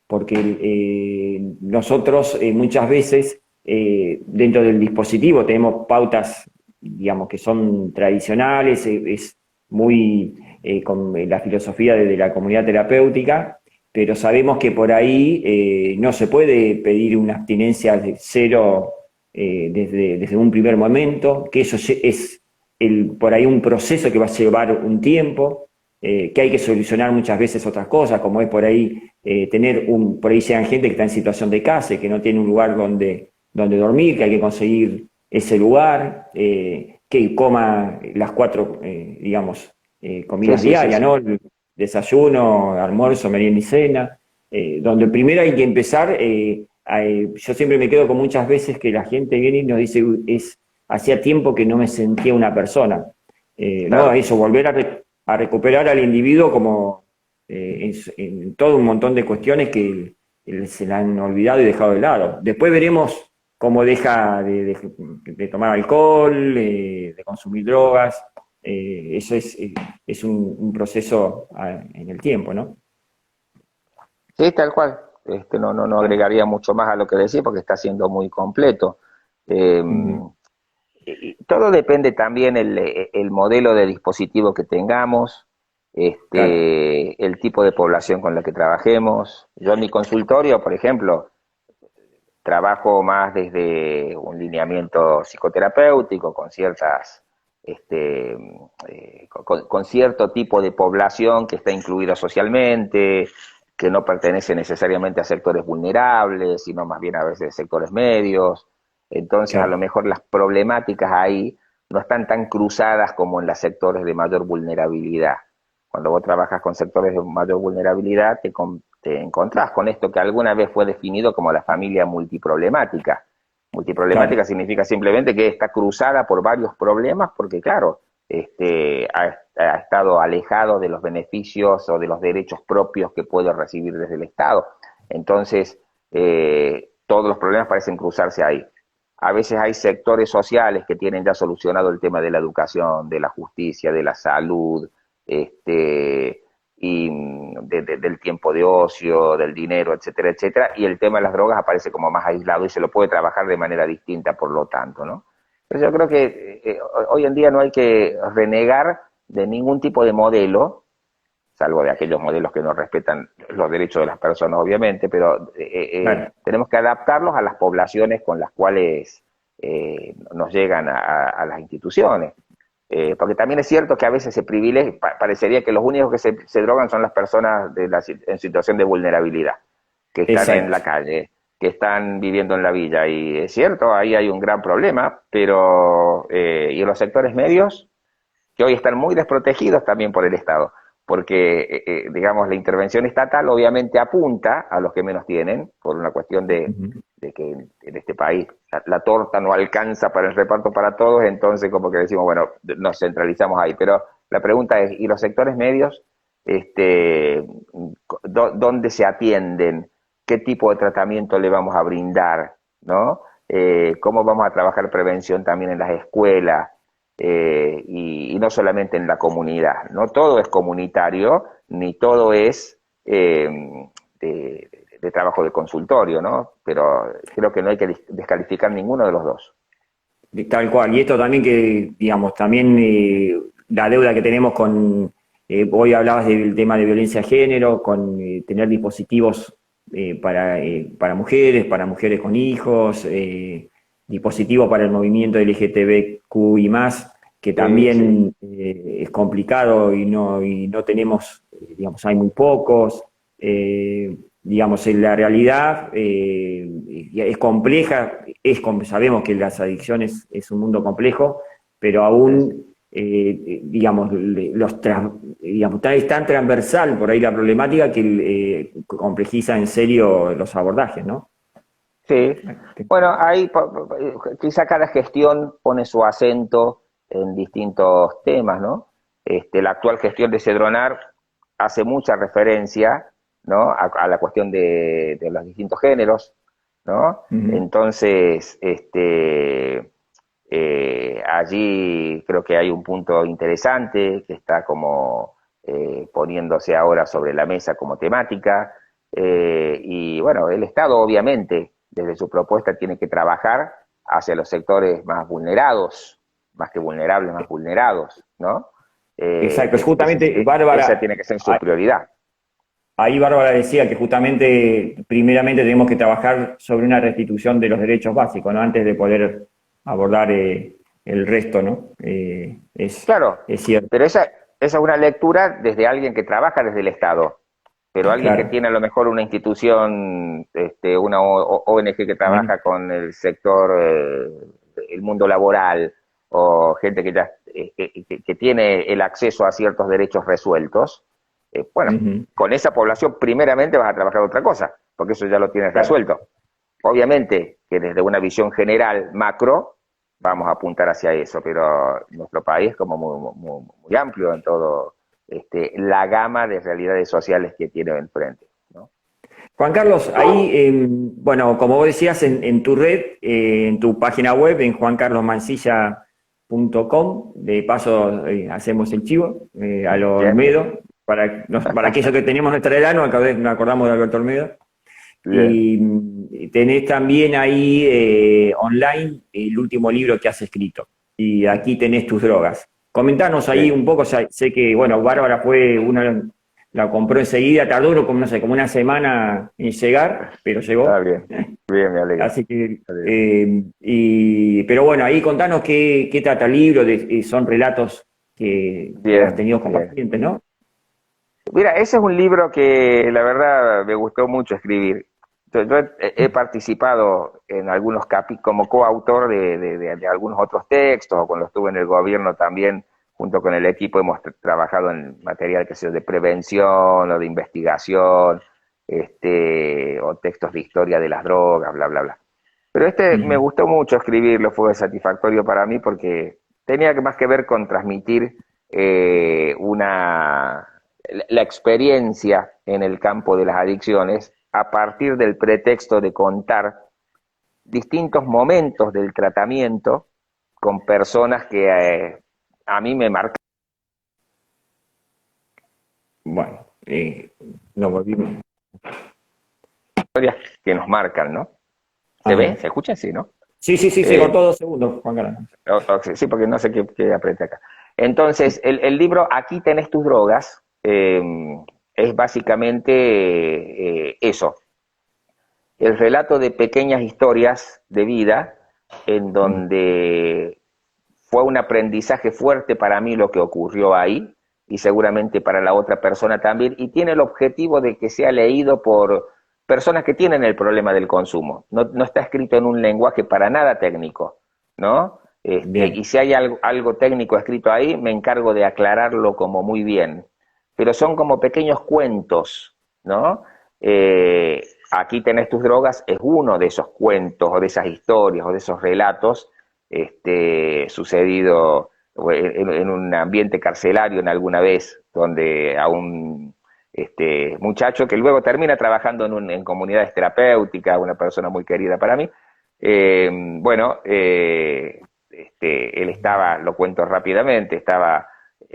[SPEAKER 2] porque nosotros muchas veces dentro del dispositivo tenemos pautas, digamos, que son tradicionales, es muy con la filosofía de la comunidad terapéutica, pero sabemos que por ahí no se puede pedir una abstinencia de cero desde un primer momento, que eso es por ahí un proceso que va a llevar un tiempo, que hay que solucionar muchas veces otras cosas, como es por ahí por ahí sean gente que está en situación de calle, que no tiene un lugar donde dormir, que hay que conseguir ese lugar, que coma las cuatro, digamos,
[SPEAKER 1] Sí,
[SPEAKER 2] comidas
[SPEAKER 1] sí, sí,
[SPEAKER 2] diarias,
[SPEAKER 1] sí.
[SPEAKER 2] ¿no? Desayuno, almuerzo, merienda y cena, donde primero hay que empezar, yo siempre me quedo con muchas veces que la gente viene y nos dice, hacía tiempo que no me sentía una persona. No,
[SPEAKER 1] Claro.
[SPEAKER 2] eso, volver a recuperar al individuo como en todo un montón de cuestiones que se la han olvidado y dejado de lado. Después veremos cómo deja de tomar alcohol, de consumir drogas. Eso es un proceso en el tiempo, ¿no?
[SPEAKER 1] Sí, tal cual. No agregaría mucho más a lo que decía porque está siendo muy completo. Eh,
[SPEAKER 2] Ujú.
[SPEAKER 1] y todo depende también el modelo de dispositivo que tengamos,
[SPEAKER 2] Claro,
[SPEAKER 1] el tipo de población con la que trabajemos. Yo en mi consultorio, por ejemplo, trabajo más desde un lineamiento psicoterapéutico con ciertas, con cierto tipo de población que está incluida socialmente, que no pertenece necesariamente a sectores vulnerables, sino más bien a veces sectores medios. Entonces, a lo
[SPEAKER 2] claro.
[SPEAKER 1] mejor las problemáticas ahí no están tan cruzadas como en los sectores de mayor vulnerabilidad. Cuando vos trabajas con sectores de mayor vulnerabilidad, te encontrás con esto que alguna vez fue definido como la familia multiproblemática. Multiproblemática
[SPEAKER 2] Claro,
[SPEAKER 1] significa simplemente que está cruzada por varios problemas porque, claro, ha estado alejado de los beneficios o de los derechos propios que puede recibir desde el Estado. Entonces, todos los problemas parecen cruzarse ahí. A veces hay sectores sociales que tienen ya solucionado el tema de la educación, de la justicia, de la salud, y del tiempo de ocio, del dinero, etcétera, etcétera, y el tema de las drogas aparece como más aislado y se lo puede trabajar de manera distinta, por lo tanto, ¿no? Pero yo creo que hoy en día no hay que renegar de ningún tipo de modelo, salvo de aquellos modelos que no respetan los derechos de las personas, obviamente, pero
[SPEAKER 2] claro.
[SPEAKER 1] tenemos que adaptarlos a las poblaciones con las cuales nos llegan a las instituciones. Porque también es cierto que a veces se privilegia, parecería que los únicos que se drogan son las personas en situación de vulnerabilidad, que están en
[SPEAKER 2] Exacto.
[SPEAKER 1] la calle, que están viviendo en la villa, y es cierto, ahí hay un gran problema, pero y en los sectores medios, que hoy están muy desprotegidos también por el Estado, porque, digamos, la intervención estatal obviamente apunta a los que menos tienen, por una cuestión
[SPEAKER 2] Ujú.
[SPEAKER 1] de que en este país la torta no alcanza para el reparto para todos, entonces como que decimos, bueno, nos centralizamos ahí. Pero la pregunta es, ¿y los sectores medios, este, dónde se atienden? ¿Qué tipo de tratamiento le vamos a brindar? ¿No? ¿Cómo vamos a trabajar prevención también en las escuelas? Y no solamente en la comunidad, no todo es comunitario, ni todo es de, de trabajo de consultorio, ¿no? Pero creo que no hay que descalificar ninguno de los dos.
[SPEAKER 2] Tal cual. Y esto también que, digamos, también la deuda que tenemos con, hoy hablabas del tema de violencia de género, con tener dispositivos para mujeres con hijos, dispositivos para el movimiento LGTBQ y más, que
[SPEAKER 1] Sí, sí.
[SPEAKER 2] también es complicado y no tenemos, digamos, hay muy pocos. Digamos, en la realidad es compleja, sabemos que las adicciones es un mundo complejo, pero
[SPEAKER 1] Sí,
[SPEAKER 2] aún, digamos, digamos, es tan transversal por ahí la problemática que complejiza en serio los abordajes, ¿no?
[SPEAKER 1] sí. Bueno, ahí quizá cada gestión pone su acento en distintos temas, ¿no? La actual gestión de Cedronar hace mucha referencia, ¿no? A la cuestión de los distintos géneros, ¿no?
[SPEAKER 2] Ujú.
[SPEAKER 1] Entonces, allí creo que hay un punto interesante que está como poniéndose ahora sobre la mesa como temática. Y bueno, el Estado obviamente desde su propuesta tiene que trabajar hacia los sectores más vulnerados, más que vulnerables, más vulnerados, ¿no?
[SPEAKER 2] Exacto, es justamente,
[SPEAKER 1] Esa
[SPEAKER 2] Bárbara,
[SPEAKER 1] tiene que ser su prioridad.
[SPEAKER 2] ahí Bárbara decía que justamente, primeramente tenemos que trabajar sobre una restitución de los derechos básicos, ¿no? Antes de poder abordar el resto, ¿no?
[SPEAKER 1] Claro,
[SPEAKER 2] Es cierto,
[SPEAKER 1] pero esa es una lectura desde alguien que trabaja desde el Estado, pero alguien que
[SPEAKER 2] claro.
[SPEAKER 1] tiene a lo mejor una institución, una ONG que
[SPEAKER 2] Bueno,
[SPEAKER 1] trabaja con el sector, el mundo laboral, o gente que ya que tiene el acceso a ciertos derechos resueltos, bueno,
[SPEAKER 2] ujú,
[SPEAKER 1] con esa población primeramente vas a trabajar otra cosa, porque eso ya lo tienes
[SPEAKER 2] claro.
[SPEAKER 1] resuelto. Obviamente que desde una visión general, macro, vamos a apuntar hacia eso, pero nuestro país es como muy amplio en todo la gama de realidades sociales que tiene enfrente, ¿no?
[SPEAKER 2] Juan Carlos, ahí, bueno, como vos decías, en tu red, en tu página web, en juancarlosmancilla.com, de paso hacemos el chivo a lo
[SPEAKER 1] Bien,
[SPEAKER 2] Olmedo, para aquellos que tenemos nuestra edad, nos acordamos de Alberto Olmedo.
[SPEAKER 1] bien,
[SPEAKER 2] Y tenés también ahí online el último libro que has escrito. Y aquí tenés tus drogas. Comentanos ahí
[SPEAKER 1] sí,
[SPEAKER 2] un poco, sé que, bueno, Bárbara fue una, la compró enseguida, tardó como, no sé, como una semana en llegar, pero
[SPEAKER 1] está
[SPEAKER 2] llegó.
[SPEAKER 1] bien, bien, me alegro,
[SPEAKER 2] Así que,
[SPEAKER 1] me alegro.
[SPEAKER 2] pero bueno, ahí contanos qué trata el libro, son relatos que has
[SPEAKER 1] Bien,
[SPEAKER 2] tenido con
[SPEAKER 1] bien.
[SPEAKER 2] pacientes, ¿no?
[SPEAKER 1] Mira, ese es un libro que la verdad me gustó mucho escribir. Yo he participado en algunos capítulos como coautor de algunos otros textos, o cuando estuve en el gobierno también, junto con el equipo, hemos trabajado en material que sea de prevención o de investigación. o textos de historia de las drogas, bla, bla, bla. Pero me
[SPEAKER 2] Ujú.
[SPEAKER 1] gustó mucho escribirlo, fue satisfactorio para mí porque tenía más que ver con transmitir la experiencia en el campo de las adicciones a partir del pretexto de contar distintos momentos del tratamiento con personas que a mí me marcan
[SPEAKER 2] Bueno, nos volvimos.
[SPEAKER 1] historias que nos marcan, ¿no? ¿Se ve?
[SPEAKER 2] Ajá.
[SPEAKER 1] ¿Se escucha? Sí, ¿no?
[SPEAKER 2] Sí, sí, sí, se
[SPEAKER 1] Eh,
[SPEAKER 2] cortó 2 segundos, Juan Carlos.
[SPEAKER 1] sí, porque no sé qué apreté acá. Entonces, el libro Aquí tenés tus drogas es básicamente eso, el relato de pequeñas historias de vida en
[SPEAKER 2] Mm.
[SPEAKER 1] donde fue un aprendizaje fuerte para mí lo que ocurrió ahí y seguramente para la otra persona también, y tiene el objetivo de que sea leído por personas que tienen el problema del consumo. No está escrito en un lenguaje para nada técnico, ¿no? Y
[SPEAKER 2] Bien,
[SPEAKER 1] si hay algo técnico escrito ahí, me encargo de aclararlo como muy bien. Pero son como pequeños cuentos, ¿no? Aquí tenés tus drogas, es uno de esos cuentos o de esas historias o de esos relatos sucedido en un ambiente carcelario en alguna vez, donde a un muchacho que luego termina trabajando en comunidades terapéuticas, una persona muy querida para mí, bueno, él estaba, lo cuento rápidamente, estaba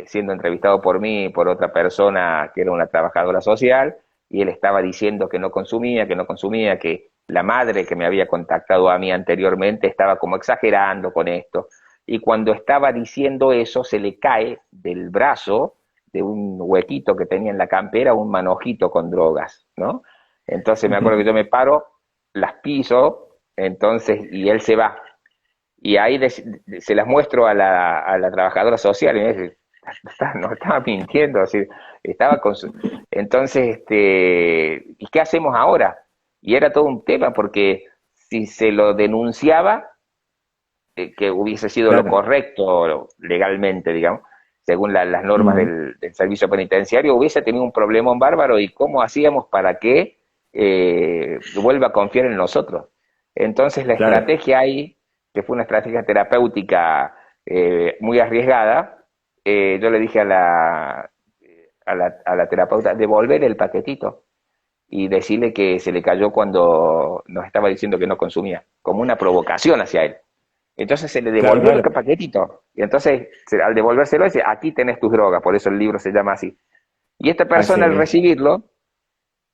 [SPEAKER 1] siendo entrevistado por mí, por otra persona que era una trabajadora social, y él estaba diciendo que no consumía, que la madre que me había contactado a mí anteriormente estaba como exagerando con esto, y cuando estaba diciendo eso se le cae del brazo, de un huequito que tenía en la campera, un manojito con drogas, ¿no? Entonces me acuerdo que yo me paro, las piso, entonces, y él se va. Y ahí se las muestro a la trabajadora social y me dice, no estaba mintiendo, así, estaba con su... Entonces, ¿y qué hacemos ahora? Y era todo un tema porque si se lo denunciaba, que hubiese sido lo
[SPEAKER 2] claro,
[SPEAKER 1] correcto legalmente, digamos, según las normas
[SPEAKER 2] ujú,
[SPEAKER 1] del servicio penitenciario, hubiese tenido un problema un bárbaro y cómo hacíamos para que vuelva a confiar en nosotros. Entonces la
[SPEAKER 2] claro,
[SPEAKER 1] estrategia ahí, que fue una estrategia terapéutica muy arriesgada, yo le dije a la terapeuta, devolver el paquetito y decirle que se le cayó cuando nos estaba diciendo que no consumía, como una provocación hacia él. Entonces se le
[SPEAKER 2] claro,
[SPEAKER 1] devolvió el
[SPEAKER 2] claro.
[SPEAKER 1] paquetito. Y entonces, al devolvérselo, dice, aquí tenés tus drogas, por eso el libro se llama así. Y esta
[SPEAKER 2] Hace
[SPEAKER 1] persona al
[SPEAKER 2] bien.
[SPEAKER 1] recibirlo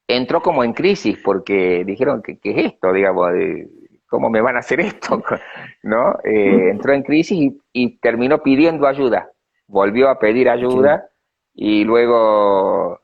[SPEAKER 1] entró como en crisis porque dijeron, ¿qué es esto? Digamos, ¿cómo me van a hacer esto? ¿No? Entró en crisis y terminó pidiendo ayuda. Volvió a pedir
[SPEAKER 2] Sí,
[SPEAKER 1] ayuda y luego,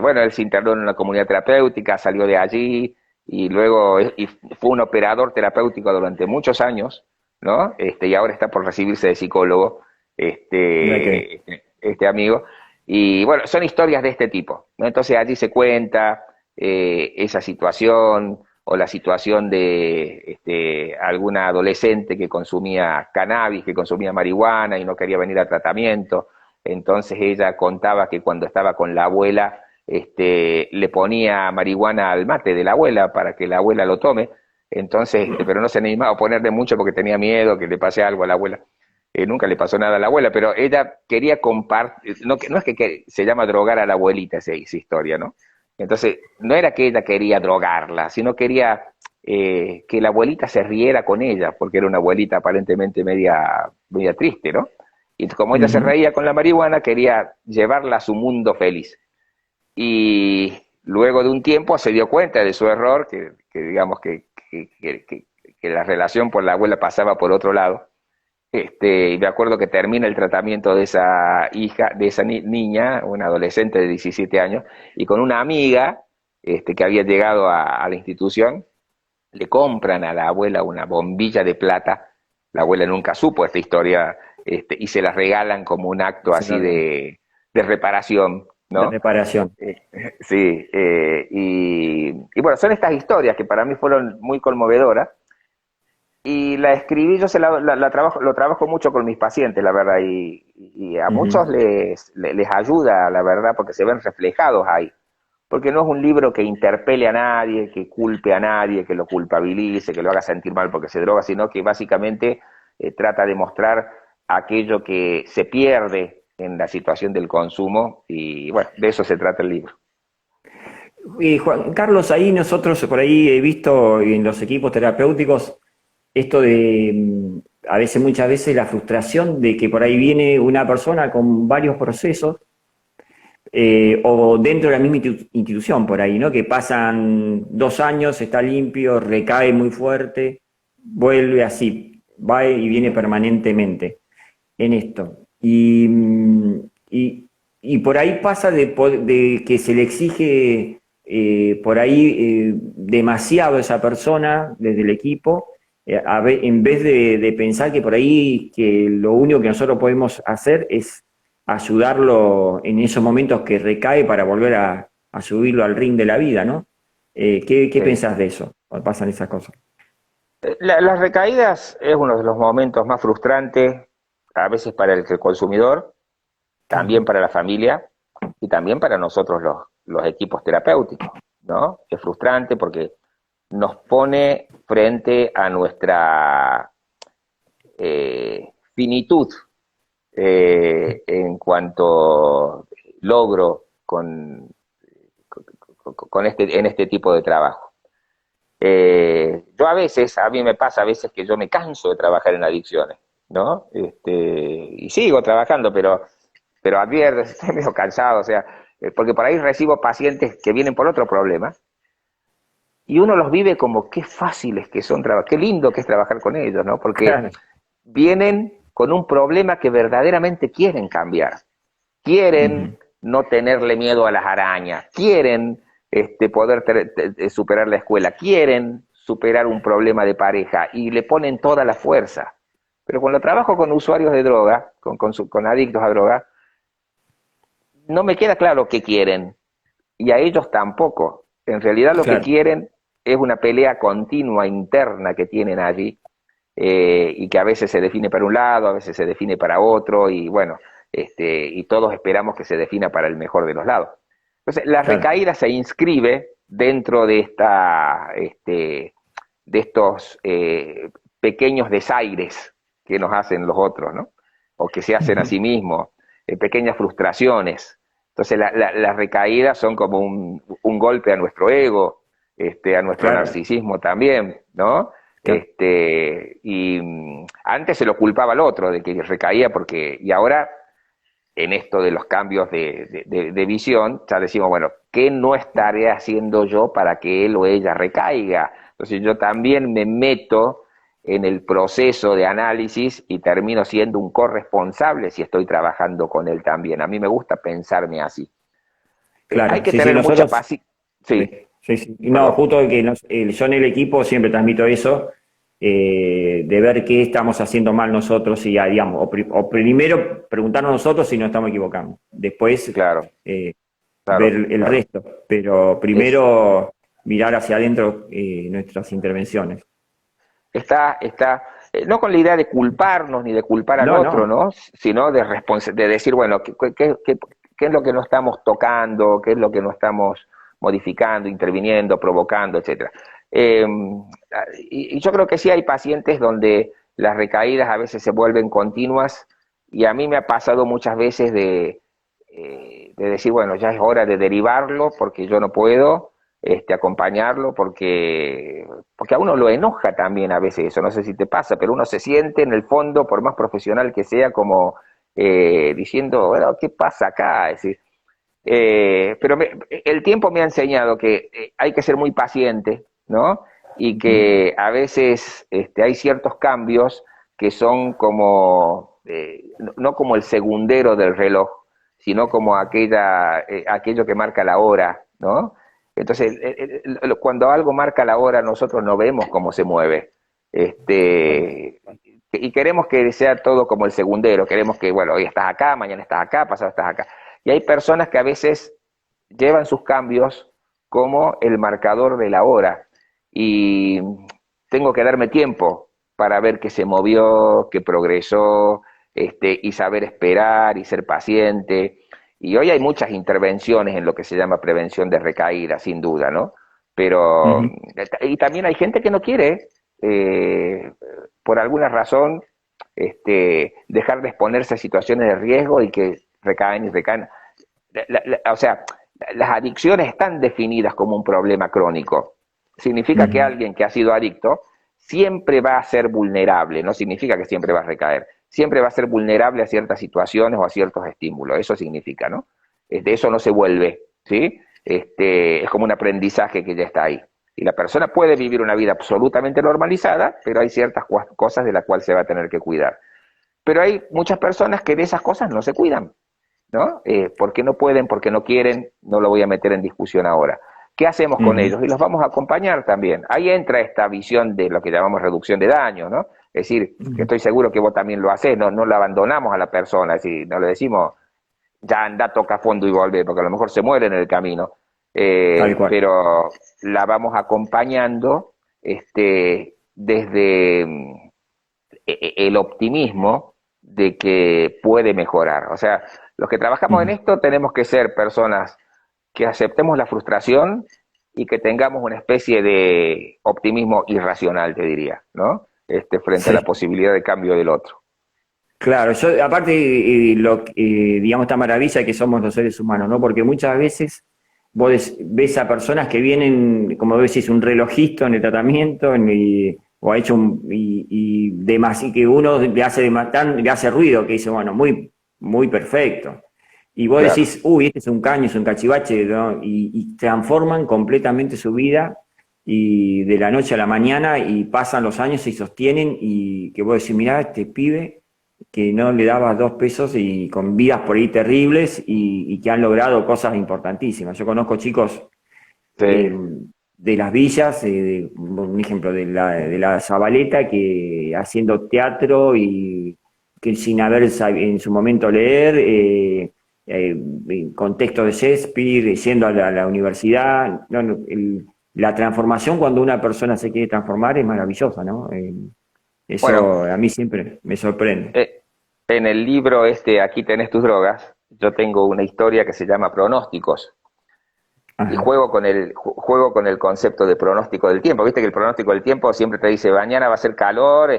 [SPEAKER 1] bueno, él se internó en una comunidad terapéutica, salió de allí y luego y fue un operador terapéutico durante muchos años, ¿no? Y ahora está por recibirse de psicólogo,
[SPEAKER 2] mira que,
[SPEAKER 1] este amigo. Y bueno, son historias de este tipo, ¿no? Entonces allí se cuenta esa situación o la situación de alguna adolescente que consumía cannabis, que consumía marihuana y no quería venir a tratamiento. Entonces ella contaba que cuando estaba con la abuela, le ponía marihuana al mate de la abuela para que la abuela lo tome. Entonces, pero no se animaba a ponerle mucho porque tenía miedo que le pase algo a la abuela. Nunca le pasó nada a la abuela, pero ella quería compartir, no es que se llama drogar a la abuelita esa historia, ¿no? Entonces, no era que ella quería drogarla, sino quería que la abuelita se riera con ella, porque era una abuelita aparentemente media triste, ¿no? Y como ella se
[SPEAKER 2] ujú,
[SPEAKER 1] reía con la marihuana, quería llevarla a su mundo feliz. Y luego de un tiempo se dio cuenta de su error, que digamos que la relación por la abuela pasaba por otro lado, y me acuerdo que termina el tratamiento de esa hija, de esa niña, una adolescente de 17 años, y con una amiga que había llegado a la institución, le compran a la abuela una bombilla de plata. La abuela nunca supo esta historia, y se la regalan como un acto
[SPEAKER 2] se
[SPEAKER 1] así
[SPEAKER 2] lo-
[SPEAKER 1] de reparación,
[SPEAKER 2] de
[SPEAKER 1] ¿no?
[SPEAKER 2] reparación.
[SPEAKER 1] Eh, sí, y bueno, son estas historias que para mí fueron muy conmovedoras y la escribí, yo la trabajo, lo trabajo mucho con mis pacientes, la verdad, y a
[SPEAKER 2] Ujú,
[SPEAKER 1] muchos les ayuda, la verdad, porque se ven reflejados ahí. porque no es un libro que interpele a nadie, que culpe a nadie, que lo culpabilice, que lo haga sentir mal porque se droga, sino que básicamente trata de mostrar aquello que se pierde en la situación del consumo, y bueno, de eso se trata el libro.
[SPEAKER 2] Y Juan Carlos, ahí nosotros por ahí he visto en los equipos terapéuticos esto de, a veces, muchas veces, la frustración de que por ahí viene una persona con varios procesos, o dentro de la misma institución por ahí, ¿no? Que pasan 2 años, está limpio, recae muy fuerte, vuelve así, va y viene permanentemente en esto. Y por ahí pasa de que se le exige por ahí demasiado a esa persona desde el equipo, en vez de pensar que por ahí que lo único que nosotros podemos hacer es ayudarlo en esos momentos que recae para volver a subirlo al ring de la vida, ¿no? ¿Qué
[SPEAKER 1] Sí.
[SPEAKER 2] pensás de eso cuando pasan esas cosas?
[SPEAKER 1] Las recaídas es uno de los momentos más frustrantes, a veces para el consumidor, también
[SPEAKER 2] Ujú.
[SPEAKER 1] para la familia y también para nosotros los equipos terapéuticos, ¿no? Es frustrante porque nos pone frente a nuestra finitud en cuanto logro en este tipo de trabajo. Yo a veces, a mí me pasa a veces que yo me canso de trabajar en adicciones, ¿no? Y sigo trabajando, pero advierto, estoy medio cansado, o sea, porque por ahí recibo pacientes que vienen por otro problema y uno los vive como qué fáciles que son, qué lindo que es trabajar con ellos, ¿no? Porque
[SPEAKER 2] Claro.
[SPEAKER 1] vienen con un problema que verdaderamente quieren cambiar, quieren
[SPEAKER 2] Ujú.
[SPEAKER 1] no tenerle miedo a las arañas, quieren poder superar la escuela, quieren superar un problema de pareja y le ponen toda la fuerza. Pero cuando trabajo con usuarios de droga, con adictos a droga, no me queda claro qué quieren, y a ellos tampoco. En realidad lo que
[SPEAKER 2] Claro,
[SPEAKER 1] quieren es una pelea continua interna que tienen allí, y que a veces se define para un lado, a veces se define para otro, y bueno, y todos esperamos que se defina para el mejor de los lados. Entonces, la
[SPEAKER 2] claro.
[SPEAKER 1] recaída se inscribe dentro de estos pequeños desaires que nos hacen los otros, ¿no? O que se hacen a
[SPEAKER 2] Ujú.
[SPEAKER 1] sí mismos, pequeñas frustraciones. Entonces, las recaídas son como un golpe a nuestro ego, a nuestro
[SPEAKER 2] Claro,
[SPEAKER 1] narcisismo también, ¿no?
[SPEAKER 2] claro.
[SPEAKER 1] Antes se lo culpaba al otro de que recaía y ahora en esto de los cambios de visión, ya decimos, bueno, ¿qué no estaré haciendo yo para que él o ella recaiga? Entonces yo también me meto en el proceso de análisis y termino siendo un corresponsable si estoy trabajando con él también. A mí me gusta pensarme así. Hay
[SPEAKER 2] Claro,
[SPEAKER 1] que
[SPEAKER 2] sí, sí,
[SPEAKER 1] tener mucha
[SPEAKER 2] nosotros,
[SPEAKER 1] paciencia.
[SPEAKER 2] sí,
[SPEAKER 1] Sí,
[SPEAKER 2] sí, sí. Y no,
[SPEAKER 1] perdón.
[SPEAKER 2] justo que yo en el equipo siempre transmito eso, de ver qué estamos haciendo mal nosotros y, digamos, o primero preguntarnos nosotros si no estamos equivocando, después
[SPEAKER 1] Claro,
[SPEAKER 2] eh, ver
[SPEAKER 1] claro,
[SPEAKER 2] el
[SPEAKER 1] claro.
[SPEAKER 2] resto, pero
[SPEAKER 1] Es,
[SPEAKER 2] primero mirar hacia adentro nuestras intervenciones.
[SPEAKER 1] no con la idea de culparnos ni de culpar al
[SPEAKER 2] No,
[SPEAKER 1] otro,
[SPEAKER 2] no,
[SPEAKER 1] ¿no? Sino de decir, bueno, ¿qué es lo que no estamos tocando? ¿Qué es lo que no estamos modificando, interviniendo, provocando, etcétera? Eh, y yo creo que sí hay pacientes donde las recaídas a veces se vuelven continuas, y a mí me ha pasado muchas veces de decir, bueno, ya es hora de derivarlo porque yo no puedo acompañarlo, porque a uno lo enoja también a veces eso, no sé si te pasa, pero uno se siente en el fondo, por más profesional que sea, como diciendo, bueno, ¿qué pasa acá? Es decir, pero el tiempo me ha enseñado que hay que ser muy paciente, ¿no? Y
[SPEAKER 2] ujú,
[SPEAKER 1] que a veces hay ciertos cambios que son como, no como el segundero del reloj, sino como aquello que marca la hora, ¿no? Entonces, cuando algo marca la hora, nosotros no vemos cómo se mueve.
[SPEAKER 2] claro.
[SPEAKER 1] Y queremos que sea todo como el segundero, queremos que, bueno, hoy estás acá, mañana estás acá, pasado estás acá. Y hay personas que a veces llevan sus cambios como el marcador de la hora. Y tengo que darme tiempo para ver que se movió, que progresó, y saber esperar y ser paciente. Y hoy hay muchas intervenciones en lo que se llama prevención de recaída, sin duda, ¿no? Pero,
[SPEAKER 2] Ujú.
[SPEAKER 1] y también hay gente que no quiere, por alguna razón, dejar de exponerse a situaciones de riesgo y que recaen y recaen. O sea, las adicciones están definidas como un problema crónico. Significa que
[SPEAKER 2] Ujú.
[SPEAKER 1] alguien que ha sido adicto siempre va a ser vulnerable, no significa que siempre va a recaer, siempre va a ser vulnerable a ciertas situaciones o a ciertos estímulos, eso significa, ¿no? De eso no se vuelve, ¿sí? Es como un aprendizaje que ya está ahí. Y la persona puede vivir una vida absolutamente normalizada, pero hay ciertas cosas de las cuales se va a tener que cuidar. Pero hay muchas personas que de esas cosas no se cuidan, ¿no? ¿Por qué no pueden? ¿Por qué no quieren? No lo voy a meter en discusión ahora. ¿Qué hacemos con
[SPEAKER 2] Ujú.
[SPEAKER 1] ellos? Y los vamos a acompañar también. Ahí entra esta visión de lo que llamamos reducción de daño, ¿no? Es decir, que
[SPEAKER 2] Ujú.
[SPEAKER 1] estoy seguro que vos también lo hacés, no la abandonamos a la persona, es decir, no le decimos, ya anda, toca fondo y volver, porque a lo mejor se muere en el camino.
[SPEAKER 2] Tal cual.
[SPEAKER 1] Pero la vamos acompañando desde el optimismo de que puede mejorar. O sea, los que trabajamos en
[SPEAKER 2] Ujú.
[SPEAKER 1] esto tenemos que ser personas que aceptemos la frustración y que tengamos una especie de optimismo irracional, te diría, ¿no? Frente a la
[SPEAKER 2] Sí.
[SPEAKER 1] posibilidad de cambio del otro.
[SPEAKER 2] Claro, yo aparte, digamos, esta maravilla que somos los seres humanos, ¿no? Porque muchas veces ves a personas que vienen, como decís, un relojito en el tratamiento, o ha hecho y que uno le hace ruido, que dice, bueno, muy, muy perfecto. Y vos
[SPEAKER 1] Claro.
[SPEAKER 2] decís, uy, este es un caño, es un cachivache, ¿no? Y transforman completamente su vida y de la noche a la mañana y pasan los años y sostienen y que vos decís, mirá, este pibe que no le dabas 2 pesos y con vidas por ahí terribles y que han logrado cosas importantísimas. Yo conozco chicos
[SPEAKER 1] Sí.
[SPEAKER 2] de las villas, un ejemplo de la Zabaleta, que haciendo teatro y que sin haber en su momento leer, en contexto de Shakespeare, yendo a la universidad, la transformación cuando una persona se quiere transformar es maravillosa, ¿no?
[SPEAKER 1] Bueno,
[SPEAKER 2] Eso a mí siempre me sorprende.
[SPEAKER 1] en el libro Aquí tenés tus drogas, yo tengo una historia que se llama Pronósticos. Y
[SPEAKER 2] Ajá.
[SPEAKER 1] juego con el concepto de pronóstico del tiempo. Viste que el pronóstico del tiempo siempre te dice, mañana va a ser calor,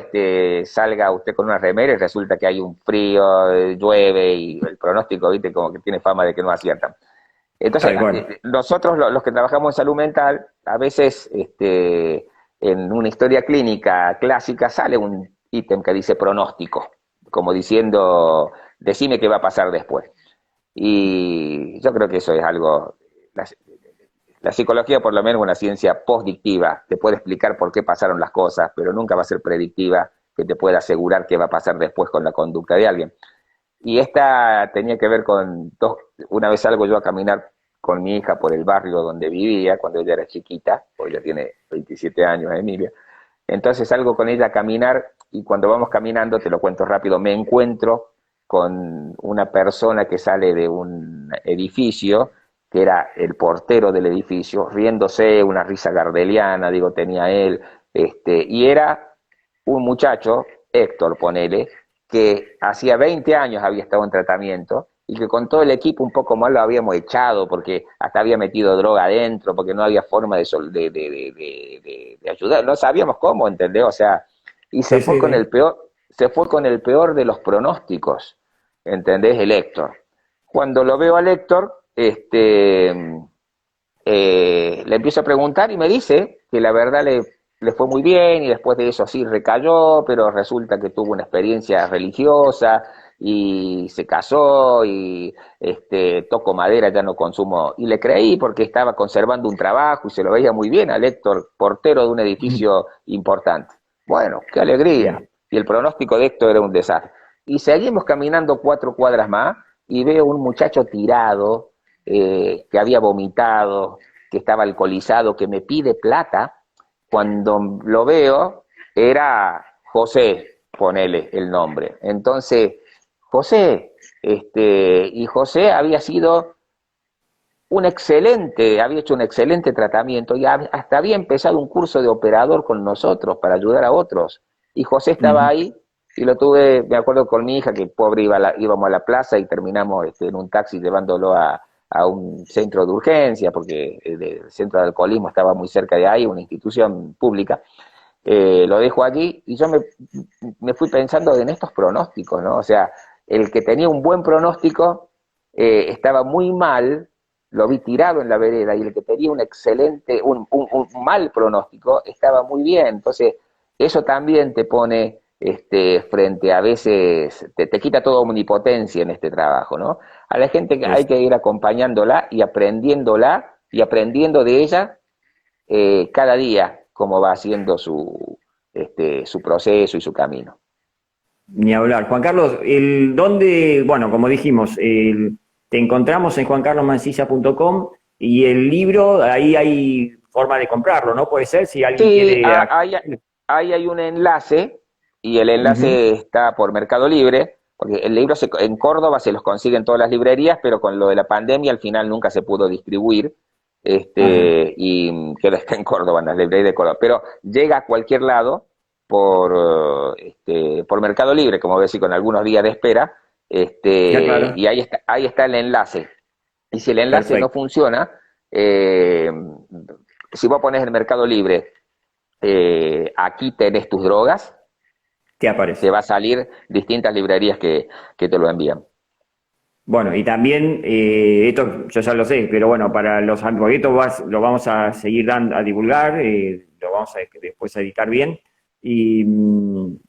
[SPEAKER 1] salga usted con una remera y resulta que hay un frío, llueve, y el pronóstico, viste, como que tiene fama de que no aciertan. Entonces,
[SPEAKER 2] Tal cual.
[SPEAKER 1] nosotros los que trabajamos en salud mental, a veces en una historia clínica clásica sale un ítem que dice pronóstico, como diciendo, decime qué va a pasar después. Y yo creo que eso es algo, la, la psicología por lo menos es una ciencia postdictiva, te puede explicar por qué pasaron las cosas, pero nunca va a ser predictiva que te pueda asegurar qué va a pasar después con la conducta de alguien. Y esta tenía que ver con una vez salgo yo a caminar con mi hija por el barrio donde vivía cuando ella era chiquita, porque ella tiene 27 años, Emilia. Entonces salgo con ella a caminar y cuando vamos caminando, te lo cuento rápido, me encuentro con una persona que sale de un edificio, que era el portero del edificio, riéndose, una risa gardeliana, digo, tenía él, y era un muchacho, Héctor, ponele, que hacía 20 años había estado en tratamiento y que con todo el equipo un poco más lo habíamos echado porque hasta había metido droga adentro, porque no había forma de ayudar, no sabíamos cómo, ¿entendés? O sea, y
[SPEAKER 2] Sí, sí, sí.
[SPEAKER 1] se fue con el peor de los pronósticos, ¿entendés? El Héctor. Cuando lo veo al Héctor, le empiezo a preguntar y me dice que la verdad le fue muy bien y después de eso sí recayó, pero resulta que tuvo una experiencia religiosa y se casó y toco madera, ya no consumo. Y le creí porque estaba conservando un trabajo y se lo veía muy bien al Héctor, portero de un
[SPEAKER 2] Ujú.
[SPEAKER 1] edificio importante. Bueno, qué alegría.
[SPEAKER 2] Bien.
[SPEAKER 1] Y el pronóstico de Héctor era un desastre. Y seguimos caminando 4 cuadras más y veo un muchacho tirado, que había vomitado, que estaba alcoholizado, que me pide plata. Cuando lo veo, era José, ponele el nombre. Entonces, José, y José había sido había hecho un excelente tratamiento y hasta había empezado un curso de operador con nosotros para ayudar a otros. Y José estaba
[SPEAKER 2] Ujú.
[SPEAKER 1] ahí Y lo tuve, me acuerdo con mi hija, que pobre íbamos a la plaza y terminamos en un taxi llevándolo a un centro de urgencia, porque el centro de alcoholismo estaba muy cerca de ahí, una institución pública. Lo dejo allí y yo me fui pensando en estos pronósticos, ¿no? O sea, el que tenía un buen pronóstico estaba muy mal, lo vi tirado en la vereda, y el que tenía un excelente, un mal pronóstico estaba muy bien. Entonces, eso también te pone frente a veces, te quita toda omnipotencia en este trabajo, ¿no? A la gente que hay
[SPEAKER 2] Es,
[SPEAKER 1] que ir acompañándola y aprendiendo de ella cada día cómo va haciendo su proceso y su camino.
[SPEAKER 2] Ni hablar. Juan Carlos, bueno, como dijimos, te encontramos en juancarlosmancilla.com y el libro, ahí hay forma de comprarlo, ¿no? Puede ser, si alguien
[SPEAKER 1] Sí,
[SPEAKER 2] quiere...
[SPEAKER 1] ahí hay un enlace y el
[SPEAKER 2] Ujú,
[SPEAKER 1] enlace está por Mercado Libre, porque el libro en Córdoba se los consigue en todas las librerías, pero con lo de la pandemia al final nunca se pudo distribuir,
[SPEAKER 2] ajá.
[SPEAKER 1] y queda está en Córdoba, en las librerías de Córdoba, pero llega a cualquier lado por Mercado Libre, como ves, y con algunos días de espera,
[SPEAKER 2] Ya, claro.
[SPEAKER 1] y ahí está el enlace. Y si el enlace no
[SPEAKER 2] Perfecto.
[SPEAKER 1] funciona, si vos pones en Mercado Libre, aquí tenés tus drogas,
[SPEAKER 2] Te
[SPEAKER 1] te
[SPEAKER 2] aparece.
[SPEAKER 1] va a salir distintas librerías que te lo envían.
[SPEAKER 2] Bueno, y también, esto yo ya lo sé, pero bueno, para los porque esto lo vamos a seguir dando, a divulgar, lo vamos a después a editar bien. Y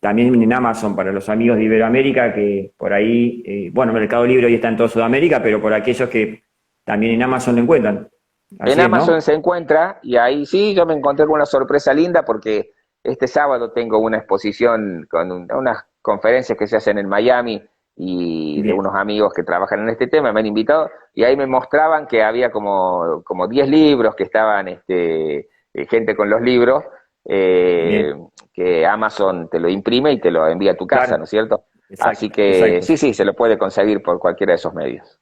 [SPEAKER 2] también en Amazon para los amigos de Iberoamérica, que por ahí, bueno, Mercado Libre hoy está en toda Sudamérica, pero por aquellos que también en Amazon lo encuentran.
[SPEAKER 1] En
[SPEAKER 2] Así es,
[SPEAKER 1] Amazon
[SPEAKER 2] ¿no?
[SPEAKER 1] se encuentra, y ahí sí, yo me encontré con una sorpresa linda, porque este sábado tengo una exposición con unas conferencias que se hacen en Miami, y de
[SPEAKER 2] Bien,
[SPEAKER 1] unos amigos que trabajan en este tema, me han invitado, y ahí me mostraban que había como 10 libros que estaban, gente con los libros,
[SPEAKER 2] bien.
[SPEAKER 1] eh, que Amazon te lo imprime y te lo envía a tu casa,
[SPEAKER 2] Claro,
[SPEAKER 1] ¿no es cierto? Así
[SPEAKER 2] exacto,
[SPEAKER 1] que
[SPEAKER 2] exacto.
[SPEAKER 1] sí, sí, se lo puede conseguir por cualquiera de esos medios.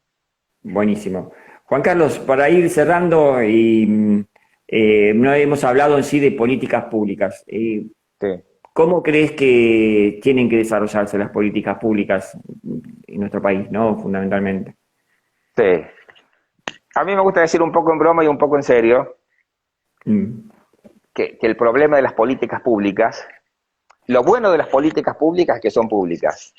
[SPEAKER 2] Buenísimo. Juan Carlos, para ir cerrando, y no hemos hablado en sí de políticas públicas.
[SPEAKER 1] Sí,
[SPEAKER 2] ¿Cómo crees que tienen que desarrollarse las políticas públicas en nuestro país, ¿no? Fundamentalmente.
[SPEAKER 1] sí. A mí me gusta decir un poco en broma y un poco en serio,
[SPEAKER 2] Mm,
[SPEAKER 1] que el problema de las políticas públicas, lo bueno de las políticas públicas es que son públicas,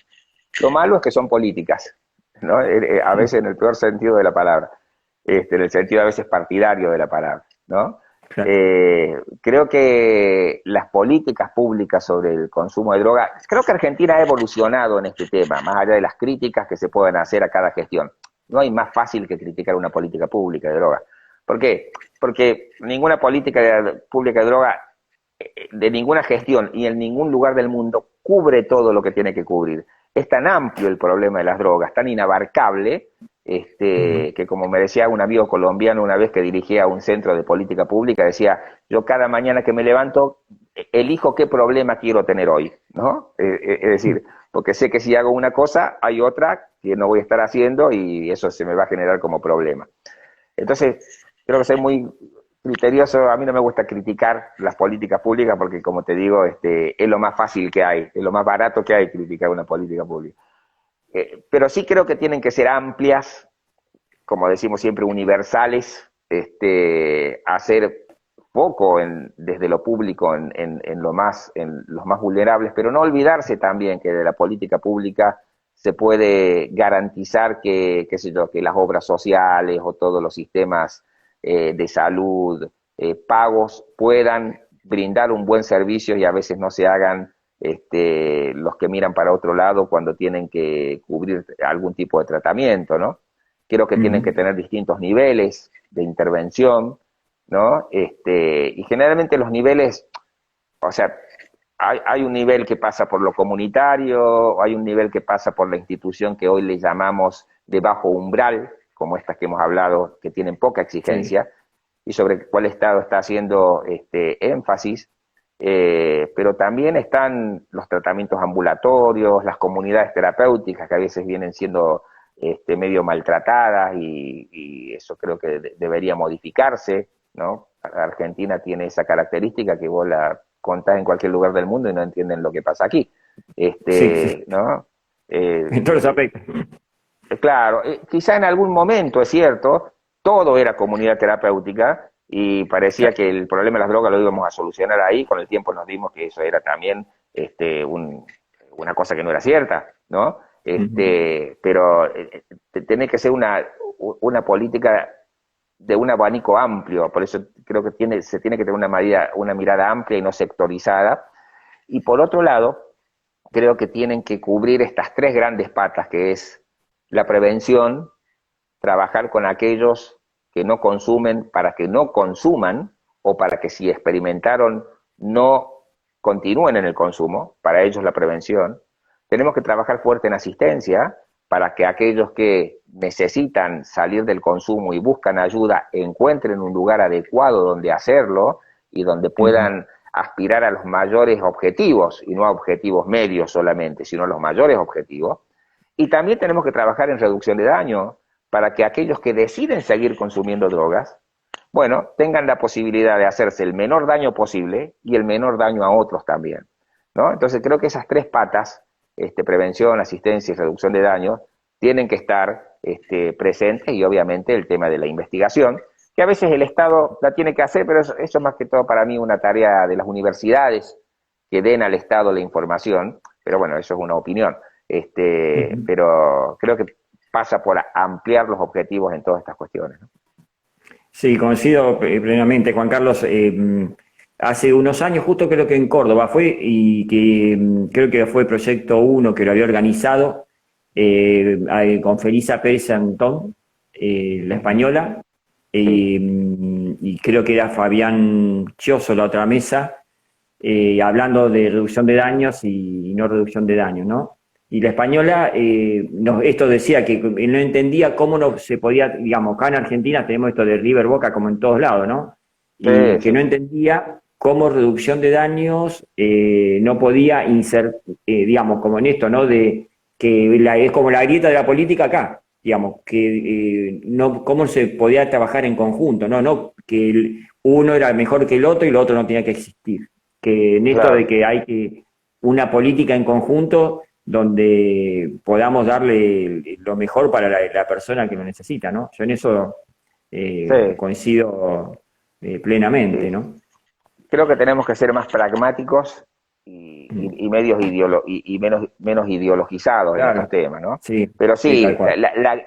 [SPEAKER 1] lo malo es que son políticas, ¿no? A veces en el peor sentido de la palabra, en el sentido a veces partidario de la palabra, ¿no?
[SPEAKER 2] claro.
[SPEAKER 1] Creo que las políticas públicas sobre el consumo de droga, creo que Argentina ha evolucionado en este tema, más allá de las críticas que se pueden hacer a cada gestión. No hay más fácil que criticar una política pública de droga. ¿Por qué? Porque ninguna pública de droga, de ninguna gestión y en ningún lugar del mundo, cubre todo lo que tiene que cubrir. Es tan amplio el problema de las drogas, tan inabarcable,
[SPEAKER 2] Ujú.
[SPEAKER 1] que como me decía un amigo colombiano una vez que dirigía un centro de política pública, decía, yo cada mañana que me levanto elijo qué problema quiero tener hoy, ¿no? Es decir, porque sé que si hago una cosa, hay otra que no voy a estar haciendo y eso se me va a generar como problema. Entonces, creo que soy muy criterioso. A mí no me gusta criticar las políticas públicas porque, como te digo, es lo más fácil que hay, es lo más barato que hay criticar una política pública. Pero sí creo que tienen que ser amplias, como decimos siempre, universales, hacer poco desde lo público en los más vulnerables, pero no olvidarse también que de la política pública se puede garantizar que, qué sé yo, que las obras sociales o todos los sistemas de salud, pagos, puedan brindar un buen servicio y a veces no se hagan los que miran para otro lado cuando tienen que cubrir algún tipo de tratamiento, ¿no? Creo que tienen que
[SPEAKER 2] Ujú.
[SPEAKER 1] tener distintos niveles de intervención, ¿no? Y generalmente los niveles, o sea, hay un nivel que pasa por lo comunitario, hay un nivel que pasa por la institución que hoy le llamamos de bajo umbral, como estas que hemos hablado, que tienen poca
[SPEAKER 2] Sí.
[SPEAKER 1] exigencia, y sobre el cual el Estado está haciendo énfasis, pero también están los tratamientos ambulatorios, las comunidades terapéuticas que a veces vienen siendo medio maltratadas, y eso creo que debería modificarse, ¿no? Argentina tiene esa característica que vos la contás en cualquier lugar del mundo y no entienden lo que pasa aquí.
[SPEAKER 2] Sí, sí,
[SPEAKER 1] ¿no? Eh,
[SPEAKER 2] en todos los aspectos.
[SPEAKER 1] claro, quizá en algún momento, es cierto, todo era comunidad terapéutica y parecía
[SPEAKER 2] Claro.
[SPEAKER 1] que el problema de las drogas lo íbamos a solucionar ahí, con el tiempo nos dimos que eso era también una cosa que no era cierta, ¿no?
[SPEAKER 2] Ujú.
[SPEAKER 1] Pero tiene que ser una política de un abanico amplio, por eso creo que se tiene que tener una mirada amplia y no sectorizada. Y por otro lado, creo que tienen que cubrir estas tres grandes patas, que es la prevención, trabajar con aquellos que no consumen para que no consuman o para que si experimentaron no continúen en el consumo, para ellos la prevención. Tenemos que trabajar fuerte en asistencia para que aquellos que necesitan salir del consumo y buscan ayuda encuentren un lugar adecuado donde hacerlo y donde
[SPEAKER 2] Ujú.
[SPEAKER 1] puedan aspirar a los mayores objetivos y no a objetivos medios solamente, sino a los mayores objetivos. Y también tenemos que trabajar en reducción de daño para que aquellos que deciden seguir consumiendo drogas, bueno, tengan la posibilidad de hacerse el menor daño posible y el menor daño a otros también, ¿no? Entonces creo que esas tres patas, prevención, asistencia y reducción de daños, tienen que estar presentes y obviamente el tema de la investigación, que a veces el Estado la tiene que hacer, pero eso es más que todo para mí una tarea de las universidades que den al Estado la información, pero bueno, eso es una opinión.
[SPEAKER 2] Ujú.
[SPEAKER 1] Pero creo que pasa por ampliar los objetivos en todas estas cuestiones, ¿no?
[SPEAKER 2] Sí, coincido plenamente, Juan Carlos. Hace unos años, justo creo que en Córdoba fue, y que creo que fue Proyecto Uno que lo había organizado con Felisa Pérez Antón, la
[SPEAKER 1] Ujú.
[SPEAKER 2] española,
[SPEAKER 1] Sí,
[SPEAKER 2] y creo que era Fabián Chioso la otra mesa, hablando de reducción de daños y no reducción de daños, ¿no? Y la española, esto decía que no entendía cómo no se podía, digamos, acá en Argentina tenemos esto de River Boca como en todos lados, ¿no? Y
[SPEAKER 1] sí,
[SPEAKER 2] que no
[SPEAKER 1] sí,
[SPEAKER 2] entendía cómo reducción de daños no podía insertar, digamos, como en esto, ¿no? De que es como la grieta de la política acá, digamos, que no, cómo se podía trabajar en conjunto, ¿no? No que uno era mejor que el otro y el otro no tenía que existir, que en esto de
[SPEAKER 1] claro.
[SPEAKER 2] que hay una política en conjunto donde podamos darle lo mejor para la persona que lo necesita, ¿no? Yo en eso
[SPEAKER 1] Sí,
[SPEAKER 2] coincido plenamente,
[SPEAKER 1] sí.
[SPEAKER 2] ¿no?
[SPEAKER 1] Creo que tenemos que ser más pragmáticos
[SPEAKER 2] Mm.
[SPEAKER 1] y menos ideologizados en estos
[SPEAKER 2] Claro,
[SPEAKER 1] temas, ¿no?
[SPEAKER 2] sí,
[SPEAKER 1] Pero
[SPEAKER 2] sí, tal
[SPEAKER 1] sí,
[SPEAKER 2] cual.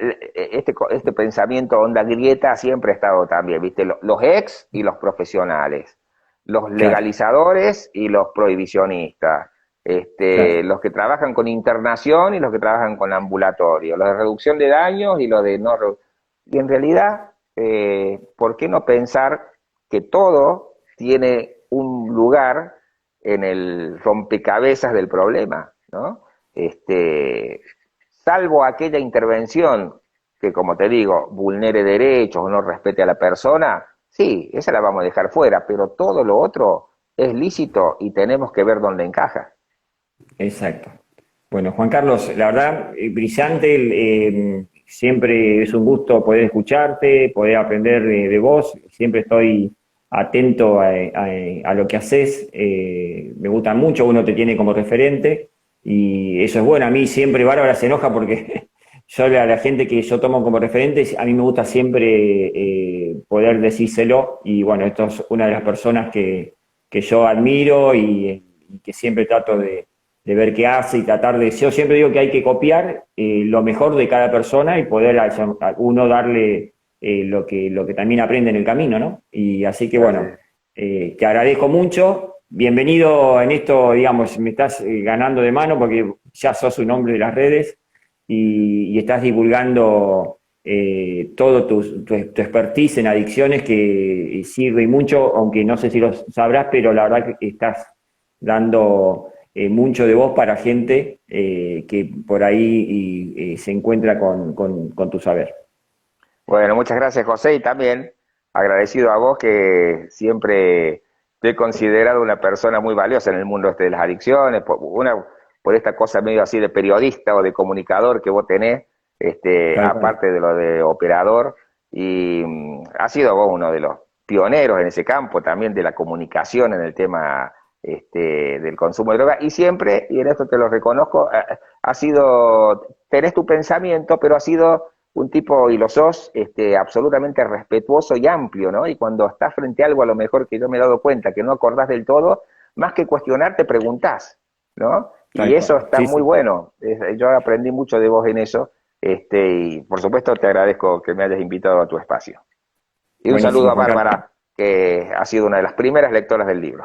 [SPEAKER 1] este pensamiento onda grieta siempre ha estado también, ¿viste? Los ex y los profesionales, los
[SPEAKER 2] Claro,
[SPEAKER 1] legalizadores y los prohibicionistas,
[SPEAKER 2] claro.
[SPEAKER 1] los que trabajan con internación y los que trabajan con ambulatorio, los de reducción de daños y los de no... Y en realidad, ¿por qué no pensar que todo tiene un lugar en el rompecabezas del problema, ¿no? Salvo aquella intervención que, como te digo, vulnere derechos o no respete a la persona, sí, esa la vamos a dejar fuera, pero todo lo otro es lícito y tenemos que ver dónde encaja.
[SPEAKER 2] Exacto. Bueno, Juan Carlos, la verdad, brillante. Siempre es un gusto poder escucharte, poder aprender de vos. Siempre estoy atento a lo que haces. Me gusta mucho, uno te tiene como referente y eso es bueno. A mí siempre Bárbara se enoja porque yo a la gente que yo tomo como referentes, a mí me gusta siempre poder decírselo y bueno, esto es una de las personas que yo admiro y que siempre trato de ver qué hace y tratar de... Yo siempre digo que hay que copiar lo mejor de cada persona y poder a uno darle lo que también aprende en el camino, ¿no? Y así que
[SPEAKER 1] Así
[SPEAKER 2] bueno,
[SPEAKER 1] es.
[SPEAKER 2] te agradezco mucho. Bienvenido en esto, digamos, me estás ganando de mano porque ya sos un hombre de las redes y estás divulgando todo tu expertise en adicciones que sirve y mucho, aunque no sé si lo sabrás, pero la verdad que estás dando mucho de vos para gente que por ahí se encuentra con tu saber.
[SPEAKER 1] Bueno, muchas gracias, José, y también agradecido a vos que siempre te he considerado una persona muy valiosa en el mundo de las adicciones, por esta cosa medio así de periodista o de comunicador que vos tenés,
[SPEAKER 2] Tal cual.
[SPEAKER 1] aparte de lo de operador, y has sido vos uno de los pioneros en ese campo también de la comunicación en el tema del consumo de droga, y siempre, y en esto te lo reconozco, ha sido, tenés tu pensamiento, pero ha sido un tipo, y lo sos, absolutamente respetuoso y amplio, ¿no? Y cuando estás frente a algo, a lo mejor que yo me he dado cuenta que no acordás del todo, más que cuestionar, te preguntás, ¿no? Y
[SPEAKER 2] Tal
[SPEAKER 1] eso
[SPEAKER 2] cual.
[SPEAKER 1] está
[SPEAKER 2] Sí,
[SPEAKER 1] muy
[SPEAKER 2] sí.
[SPEAKER 1] bueno. Yo aprendí mucho de vos en eso, y por supuesto te agradezco que me hayas invitado a tu espacio. Y un saludo
[SPEAKER 2] Buenísimo,
[SPEAKER 1] a
[SPEAKER 2] Juan Carlos.
[SPEAKER 1] Bárbara, que ha sido una de las primeras lectoras del libro.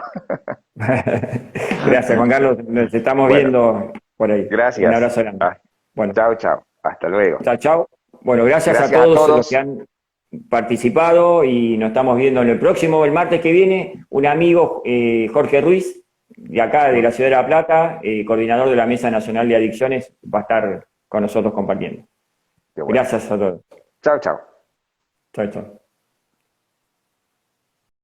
[SPEAKER 2] Gracias, Juan Carlos. Nos estamos
[SPEAKER 1] Bueno,
[SPEAKER 2] viendo por ahí. Un
[SPEAKER 1] gracias.
[SPEAKER 2] abrazo grande.
[SPEAKER 1] Ah,
[SPEAKER 2] Bueno,
[SPEAKER 1] chao, chao. Hasta luego.
[SPEAKER 2] chao, chao. Bueno, gracias a
[SPEAKER 1] Gracias a
[SPEAKER 2] todos los que
[SPEAKER 1] todos.
[SPEAKER 2] han participado y nos estamos viendo en el próximo, el martes que viene. Un amigo, Jorge Ruiz, de acá, de la Ciudad de La Plata, coordinador de la Mesa Nacional de Adicciones, va a estar con nosotros compartiendo.
[SPEAKER 1] Qué bueno.
[SPEAKER 2] Gracias a todos.
[SPEAKER 1] Chao, chao.
[SPEAKER 2] Chao, chao.